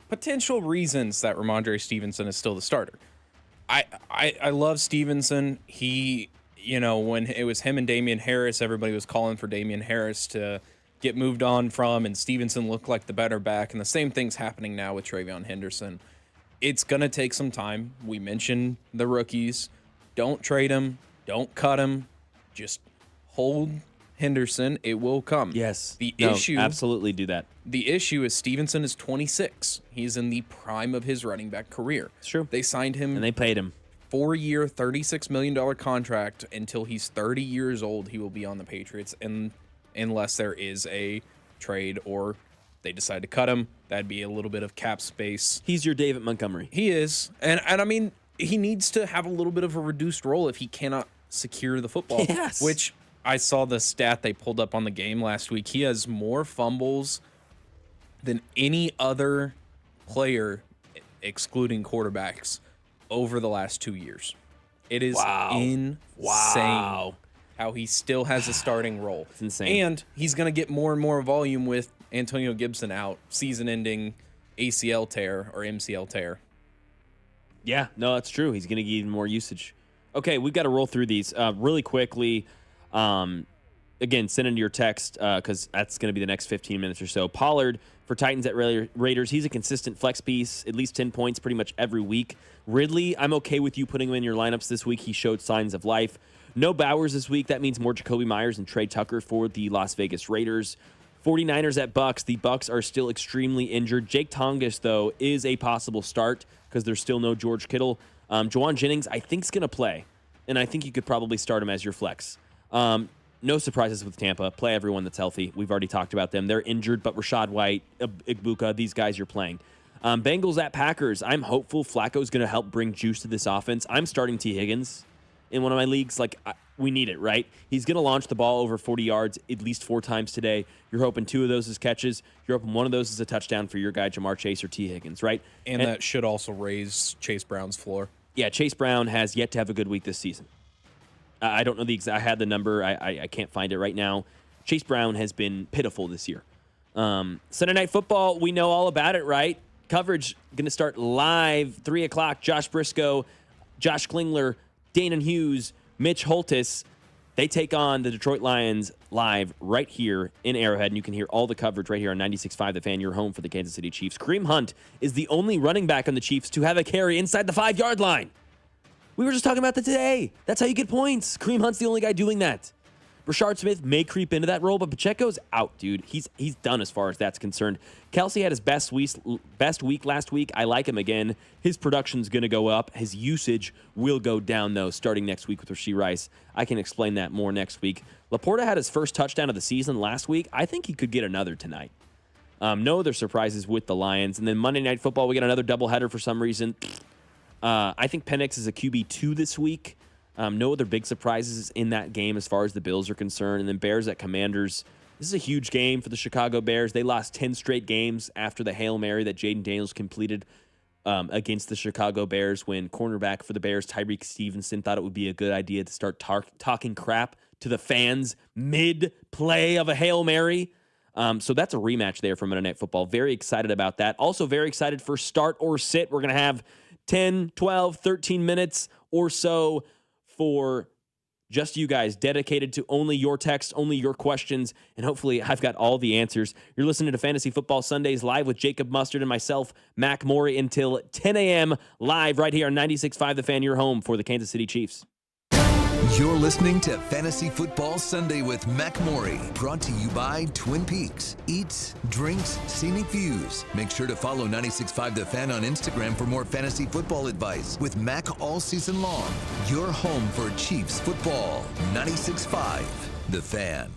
potential reasons that Ramondre Stevenson is still the starter. I love Stevenson. He... when it was him and Damian Harris, everybody was calling for Damian Harris to get moved on from, and Stevenson looked like the better back. And the same thing's happening now with Travion Henderson. It's going to take some time. We mentioned the rookies. Don't trade him. Don't cut him. Just hold Henderson. It will come. Yes. Absolutely do that. The issue is Stevenson is 26. He's in the prime of his running back career. It's true. They signed him. And they paid him. 4-year, $36 million contract until he's 30 years old. He will be on the Patriots, and unless there is a trade or they decide to cut him, that'd be a little bit of cap space. He's your David Montgomery. He is, and I mean, he needs to have a little bit of a reduced role if he cannot secure the football. Yes. Which I saw the stat they pulled up on the game last week. He has more fumbles than any other player, excluding quarterbacks, over the last 2 years. It is insane how he still has a starting role. It's insane. And he's going to get more and more volume with Antonio Gibson out, season-ending ACL tear or MCL tear. Yeah, no, that's true. He's going to get even more usage. Okay, we've got to roll through these really quickly. Again, send in your text because that's going to be the next 15 minutes or so. Pollard for Titans at Raiders. He's a consistent flex piece, at least 10 points pretty much every week. Ridley, I'm okay with you putting him in your lineups this week. He showed signs of life. No Bowers this week. That means more Jacoby Myers and Trey Tucker for the Las Vegas Raiders. 49ers at Bucks. The Bucks are still extremely injured. Jake Tongas, though, is a possible start because there's still no George Kittle. Juwan Jennings, I think, is going to play, and I think you could probably start him as your flex. No surprises with Tampa. Play everyone that's healthy. We've already talked about them. They're injured, but Rachaad White, Igbuka, these guys you're playing. Bengals at Packers. I'm hopeful Flacco's going to help bring juice to this offense. I'm starting T. Higgins in one of my leagues. We need it, right? He's going to launch the ball over 40 yards at least 4 times today. You're hoping 2 of those is catches. You're hoping 1 of those is a touchdown for your guy, Jamar Chase or T. Higgins, right? And that should also raise Chase Brown's floor. Yeah, Chase Brown has yet to have a good week this season. I don't know the exact. I had the number. I can't find it right now. Chase Brown has been pitiful this year. Sunday Night Football, we know all about it, right? Coverage going to start live, 3 o'clock. Josh Briscoe, Josh Klingler, Danon Hughes, Mitch Holtis. They take on the Detroit Lions live right here in Arrowhead, and you can hear all the coverage right here on 96.5 The Fan, your home for the Kansas City Chiefs. Kareem Hunt is the only running back on the Chiefs to have a carry inside the 5-yard line. We were just talking about that today. That's how you get points. Kareem Hunt's the only guy doing that. Rashard Smith may creep into that role, but Pacheco's out, dude. He's done as far as that's concerned. Kelsey had his best week last week. I like him again. His production's going to go up. His usage will go down, though, starting next week with Rashee Rice. I can explain that more next week. Laporta had his first touchdown of the season last week. I think he could get another tonight. No other surprises with the Lions. And then Monday Night Football, we got another doubleheader for some reason. I think Penix is a QB2 this week. No other big surprises in that game as far as the Bills are concerned. And then Bears at Commanders. This is a huge game for the Chicago Bears. They lost 10 straight games after the Hail Mary that Jaden Daniels completed against the Chicago Bears when cornerback for the Bears, Tyreek Stevenson, thought it would be a good idea to start talking crap to the fans mid-play of a Hail Mary. So that's a rematch there for Monday Night Football. Very excited about that. Also very excited for Start or Sit. We're going to have 10, 12, 13 minutes or so for just you guys, dedicated to only your text, only your questions, and hopefully I've got all the answers. You're listening to Fantasy Football Sundays live with Jacob Mustard and myself, Mac Morey, until 10 a.m. live right here on 96.5 The Fan, your home for the Kansas City Chiefs. You're listening to Fantasy Football Sunday with Mac Morey, brought to you by Twin Peaks. Eats, drinks, scenic views. Make sure to follow 96.5 The Fan on Instagram for more fantasy football advice with Mac all season long. Your home for Chiefs football. 96.5 The Fan.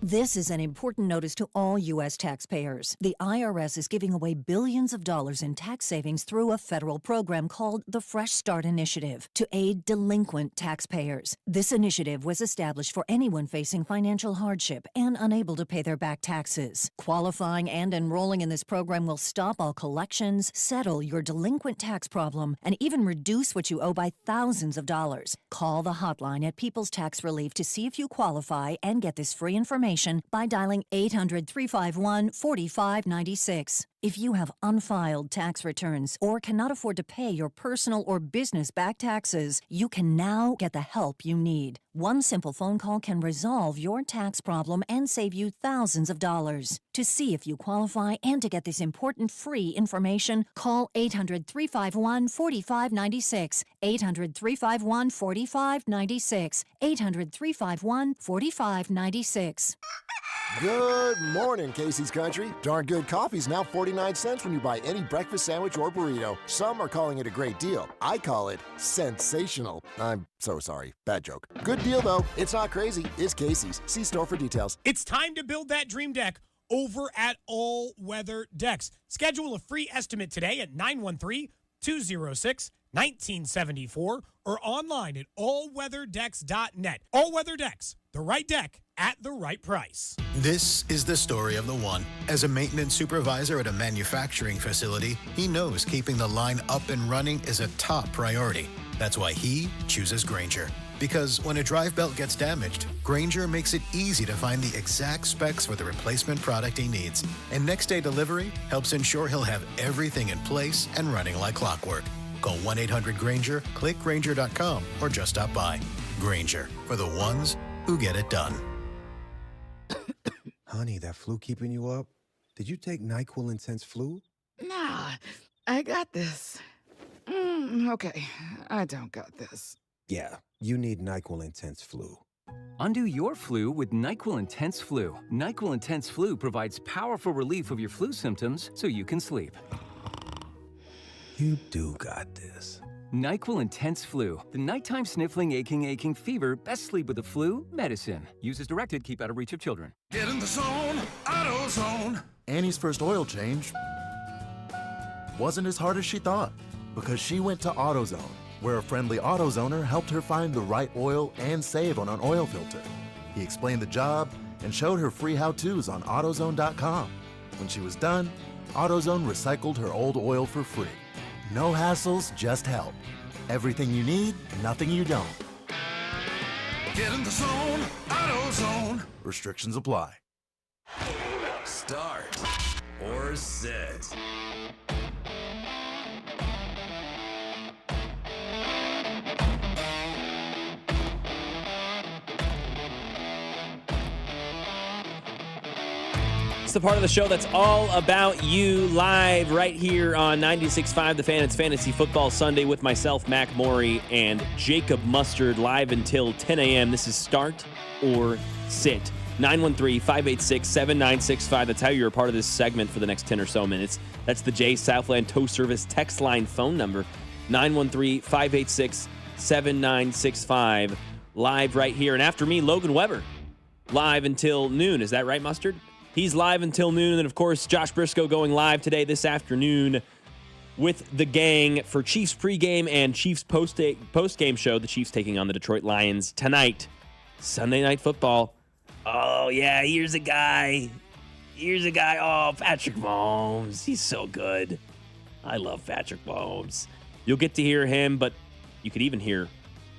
This is an important notice to all U.S. taxpayers. The IRS is giving away billions of dollars in tax savings through a federal program called the Fresh Start Initiative to aid delinquent taxpayers. This initiative was established for anyone facing financial hardship and unable to pay their back taxes. Qualifying and enrolling in this program will stop all collections, settle your delinquent tax problem, and even reduce what you owe by thousands of dollars. Call the hotline at People's Tax Relief to see if you qualify and get this free information by dialing 800-351-4596. If you have unfiled tax returns or cannot afford to pay your personal or business back taxes, you can now get the help you need. One simple phone call can resolve your tax problem and save you thousands of dollars. To see if you qualify and to get this important free information, call 800-351-4596. 800-351-4596. 800-351-4596. Good morning, Casey's Country. Darn good coffee's now 49 cents when you buy any breakfast sandwich or burrito. Some are calling it a great deal. I call it sensational. I'm so sorry. Bad joke. Good deal, though. It's not crazy. It's Casey's. See store for details. It's time to build that dream deck over at All Weather Decks. Schedule a free estimate today at 913-206-1974 or online at allweatherdecks.net. All Weather Decks, the right deck at the right price. This is the story of the one. As a maintenance supervisor at a manufacturing facility, he knows keeping the line up and running is a top priority. That's why he chooses Grainger. Because when a drive belt gets damaged, Grainger makes it easy to find the exact specs for the replacement product he needs. And next day delivery helps ensure he'll have everything in place and running like clockwork. Call 1-800-GRAINGER, click Grainger.com, or just stop by. Grainger, for the ones who get it done. Honey, that flu keeping you up? Did you take NyQuil Intense Flu? Nah, I got this. Okay, I don't got this. Yeah, you need NyQuil Intense Flu. Undo your flu with NyQuil Intense Flu. NyQuil Intense Flu provides powerful relief of your flu symptoms so you can sleep. You do got this. NyQuil Intense Flu. The nighttime sniffling, aching fever. Best sleep with the flu medicine. Use as directed. Keep out of reach of children. Get in the zone. AutoZone. Annie's first oil change wasn't as hard as she thought because she went to AutoZone, where a friendly AutoZoner helped her find the right oil and save on an oil filter. He explained the job and showed her free how-tos on AutoZone.com. When she was done, AutoZone recycled her old oil for free. No hassles, just help. Everything you need, nothing you don't. Get in the zone. AutoZone. Restrictions apply. Start or sit. It's the part of the show that's all about you, live right here on 96.5 The Fan. It's Fantasy Football Sunday with myself, Mac Morey, and Jacob Mustard, live until 10 a.m. This is Start or Sit. 913-586-7965. That's how you're a part of this segment for the next 10 or so minutes. That's the J Southland Tow Service text line phone number, 913-586-7965. Live right here. And after me, Logan Weber, live until noon. Is that right, Mustard? He's live until noon. And, of course, Josh Briscoe going live today this afternoon with the gang for Chiefs pregame and Chiefs postgame show. The Chiefs taking on the Detroit Lions tonight, Sunday Night Football. Oh, yeah, here's a guy. Oh, Patrick Mahomes. He's so good. I love Patrick Mahomes. You'll get to hear him, but you could even hear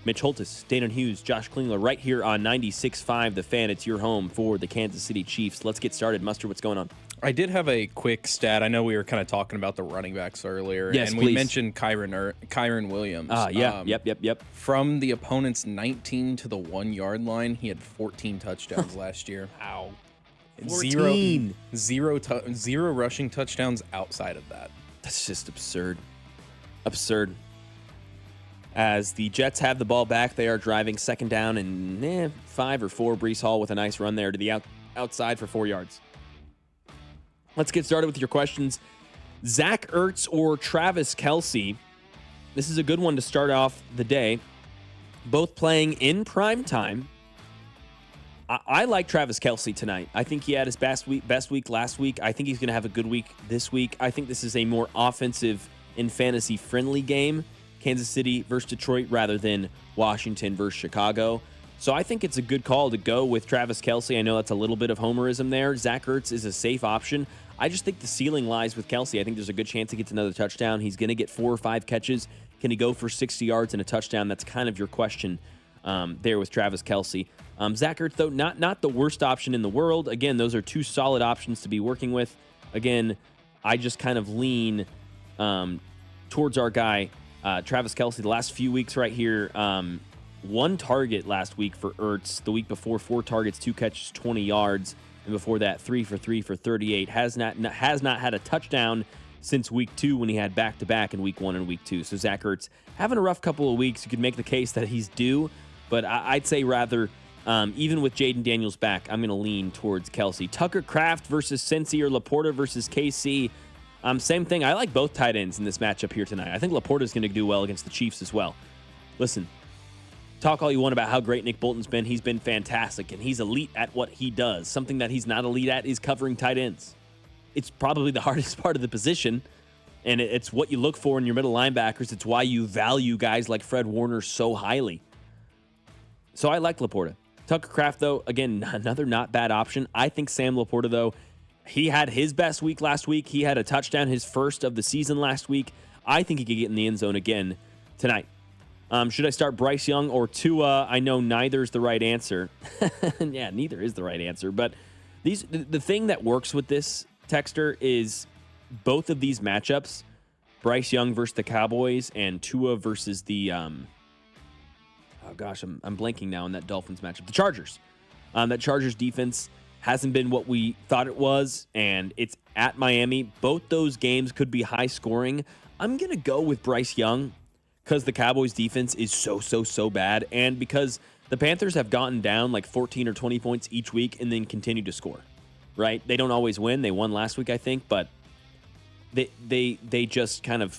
Mitch Holtis, Dana Hughes, Josh Klingler right here on 96.5 The Fan. It's your home for the Kansas City Chiefs. Let's get started. Mustard, what's going on? I did have a quick stat. I know we were kind of talking about the running backs earlier. Yes, and please. We mentioned Kyren Williams. Yep. From the opponent's 19 to the 1 yard line, he had 14 touchdowns last year. Wow. 14. Zero rushing touchdowns outside of that. That's just absurd. Absurd. As the Jets have the ball back, they are driving second down and 5 or 4. Breece Hall with a nice run there to the outside for 4 yards. Let's get started with your questions. Zach Ertz or Travis Kelce? This is a good one to start off the day. Both playing in prime time. I like Travis Kelce tonight. I think he had his best week last week. I think he's going to have a good week this week. I think this is a more offensive and fantasy-friendly game. Kansas City versus Detroit rather than Washington versus Chicago. So I think it's a good call to go with Travis Kelce. I know that's a little bit of homerism there. Zach Ertz is a safe option. I just think the ceiling lies with Kelce. I think there's a good chance he gets another touchdown. He's going to get 4 or 5 catches. Can he go for 60 yards and a touchdown? That's kind of your question there with Travis Kelce. Zach Ertz, though, not the worst option in the world. Again, those are 2 solid options to be working with. Again, I just kind of lean towards our guy, Travis Kelce. The last few weeks right here, 1 target last week for Ertz. The week before, 4 targets, 2 catches, 20 yards. And before that, 3 for 3 for 38. Has not had a touchdown since week 2 when he had back-to-back in week 1 and week 2. So Zach Ertz having a rough couple of weeks. You could make the case that he's due, but I'd say rather, even with Jaden Daniels back, I'm going to lean towards Kelce. Tucker Kraft versus Cincy or Laporta versus KC. Same thing. I like both tight ends in this matchup here tonight. I think Laporta's going to do well against the Chiefs as well. Listen, talk all you want about how great Nick Bolton's been. He's been fantastic, and he's elite at what he does. Something that he's not elite at is covering tight ends. It's probably the hardest part of the position, and it's what you look for in your middle linebackers. It's why you value guys like Fred Warner so highly. So I like Laporta. Tucker Kraft, though, again, another not bad option. I think Sam Laporta, though, he had his best week last week. He had a touchdown, his first of the season last week. I think he could get in the end zone again tonight. Should I start Bryce Young or Tua? I know neither is the right answer. Yeah, neither is the right answer. But the thing that works with this, Texter, is both of these matchups, Bryce Young versus the Cowboys and Tua versus the, I'm blanking now on that Dolphins matchup. The Chargers. That Chargers defense hasn't been what we thought it was, and it's at Miami. Both those games could be high scoring. I'm going to go with Bryce Young because the Cowboys defense is so bad, and because the Panthers have gotten down like 14 or 20 points each week and then continue to score, right? They don't always win. They won last week, I think, but they just kind of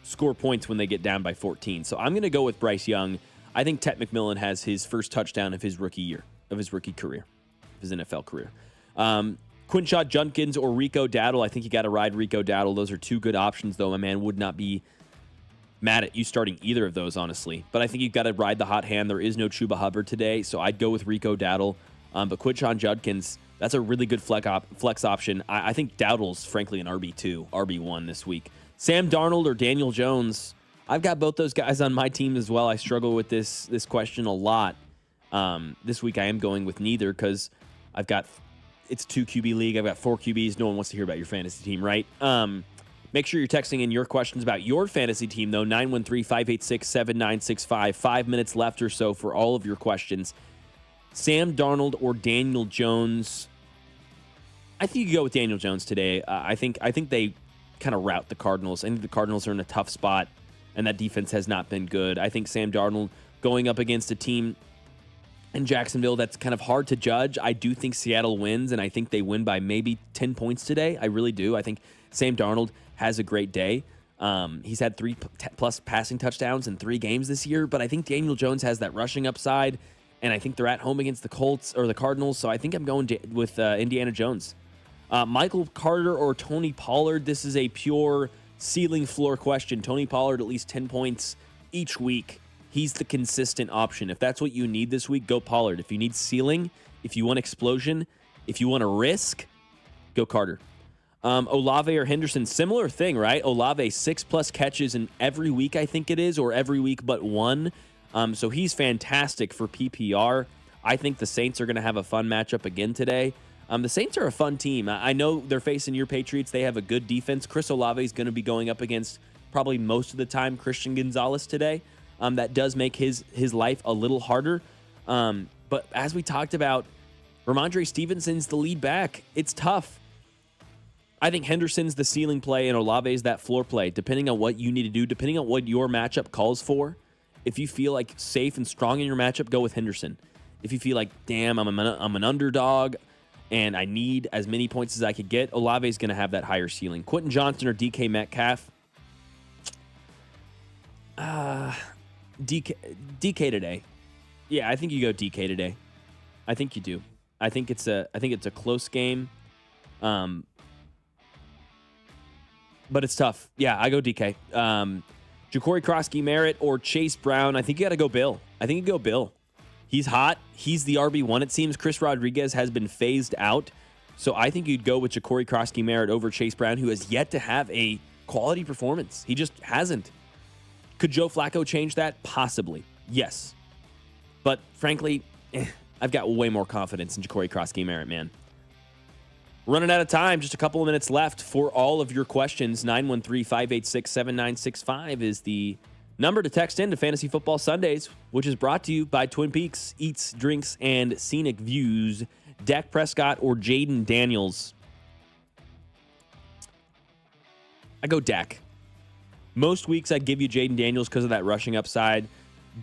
score points when they get down by 14. So I'm going to go with Bryce Young. I think Ted McMillan has his first touchdown of his rookie year, of his rookie career, his NFL career. Quinshad Judkins or Rico Dowdle. I think you got to ride Rico Dowdle. Those are 2 good options, though. My man would not be mad at you starting either of those, honestly. But I think you've got to ride the hot hand. There is no Chuba Hubbard today, so I'd go with Rico Dowdle. But Quinshad Judkins, that's a really good flex option. I think Dowdle's, frankly, an RB2, RB1 this week. Sam Darnold or Daniel Jones. I've got both those guys on my team as well. I struggle with this question a lot. This week I am going with neither because it's a 2 QB league. I've got 4 QBs. No one wants to hear about your fantasy team, right? Make sure you're texting in your questions about your fantasy team, though. 913-586-7965. 5 minutes left or so for all of your questions. Sam Darnold or Daniel Jones? I think you go with Daniel Jones today. I think they kind of rout the Cardinals. I think the Cardinals are in a tough spot, and that defense has not been good. I think Sam Darnold going up against a team in Jacksonville that's kind of hard to judge. I do think Seattle wins, and I think they win by maybe 10 points today. I really do. I think Sam Darnold has a great day. He's had 3+ passing touchdowns in 3 games this year, but I think Daniel Jones has that rushing upside, and I think they're at home against the Colts or the Cardinals, so I think I'm going with Indiana Jones. Michael Carter or Tony Pollard, this is a pure ceiling floor question. Tony Pollard at least 10 points each week. He's the consistent option. If that's what you need this week, go Pollard. If you need ceiling, if you want explosion, if you want to risk, go Carter. Olave or Henderson, similar thing, right? Olave, 6+ catches in every week, I think it is, or every week but one. So he's fantastic for PPR. I think the Saints are going to have a fun matchup again today. The Saints are a fun team. I know they're facing your Patriots. They have a good defense. Chris Olave is going to be going up against probably most of the time Christian Gonzalez today. That does make his life a little harder. But as we talked about, Ramondre Stevenson's the lead back. It's tough. I think Henderson's the ceiling play and Olave's that floor play, depending on what you need to do, depending on what your matchup calls for. If you feel like safe and strong in your matchup, go with Henderson. If you feel like, damn, I'm an underdog and I need as many points as I could get, Olave's going to have that higher ceiling. Quentin Johnson or DK Metcalf? DK today. Yeah, I think you go DK today. I think you do. I think it's a close game. But it's tough. Yeah, I go DK. Ja'Cory Krosky-Merritt or Chase Brown. I think you got to go Bill. He's hot. He's the RB1, it seems. Chris Rodriguez has been phased out. So I think you'd go with Ja'Cory Krosky-Merritt over Chase Brown, who has yet to have a quality performance. He just hasn't. Could Joe Flacco change that? Possibly. Yes. But frankly, I've got way more confidence in Ja'Cory Krosky-Merritt, man. Running out of time, just a couple of minutes left for all of your questions. 913-586-7965 is the number to text in to Fantasy Football Sundays, which is brought to you by Twin Peaks Eats, Drinks, and Scenic Views. Dak Prescott or Jaden Daniels? I go Dak. Most weeks I'd give you Jaden Daniels because of that rushing upside.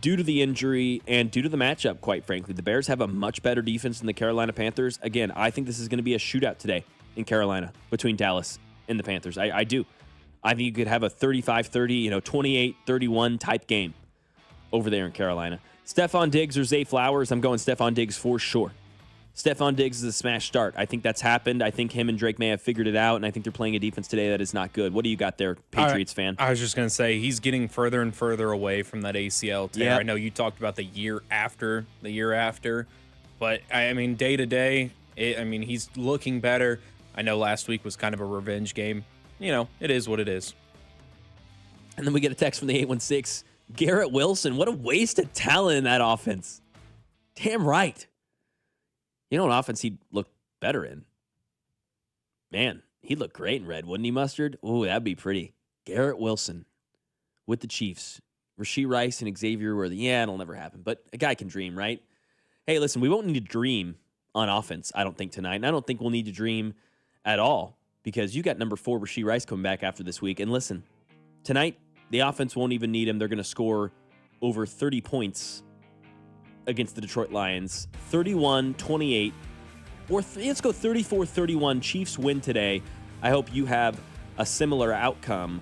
Due to the injury and due to the matchup, quite frankly, the Bears have a much better defense than the Carolina Panthers. Again, I think this is going to be a shootout today in Carolina between Dallas and the Panthers. I do. I think you could have a 35-30, 28-31 type game over there in Carolina. Stephon Diggs or Zay Flowers? I'm going Stephon Diggs for sure. Stephon Diggs is a smash start. I think that's happened. I think him and Drake may have figured it out, and I think they're playing a defense today that is not good. What do you got there, Patriots fan? I was just going to say, he's getting further and further away from that ACL tear. Yep. I know you talked about the year after, but I mean, day to day, he's looking better. I know last week was kind of a revenge game. It is what it is. And then we get a text from the 816. Garrett Wilson, what a waste of talent in that offense. Damn right. You know what offense he'd look better in? Man, he'd look great in red, wouldn't he, Mustard? Ooh, that'd be pretty. Garrett Wilson with the Chiefs. Rashee Rice and Xavier Worthy. Yeah, it'll never happen, but a guy can dream, right? Hey, listen, we won't need to dream on offense, I don't think, tonight. And I don't think we'll need to dream at all because you got number 4 Rashee Rice coming back after this week. And listen, tonight, the offense won't even need him. They're going to score over 30 points against the Detroit Lions. 31-28. Or let's go 34-31. Chiefs win today. I hope you have a similar outcome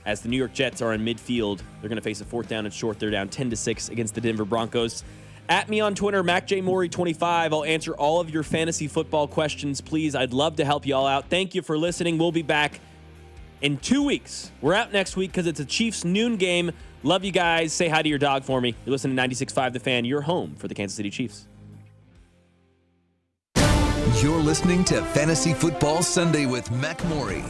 as the New York Jets are in midfield. They're going to face a 4th down and short. They're down 10-6 against the Denver Broncos. At me on Twitter, MacJMorey25. I'll answer all of your fantasy football questions, please. I'd love to help you all out. Thank you for listening. We'll be back in 2 weeks. We're out next week because it's a Chiefs noon game. Love you guys. Say hi to your dog for me. You're listening to 96.5 The Fan, your home for the Kansas City Chiefs. You're listening to Fantasy Football Sunday with Mac Morey.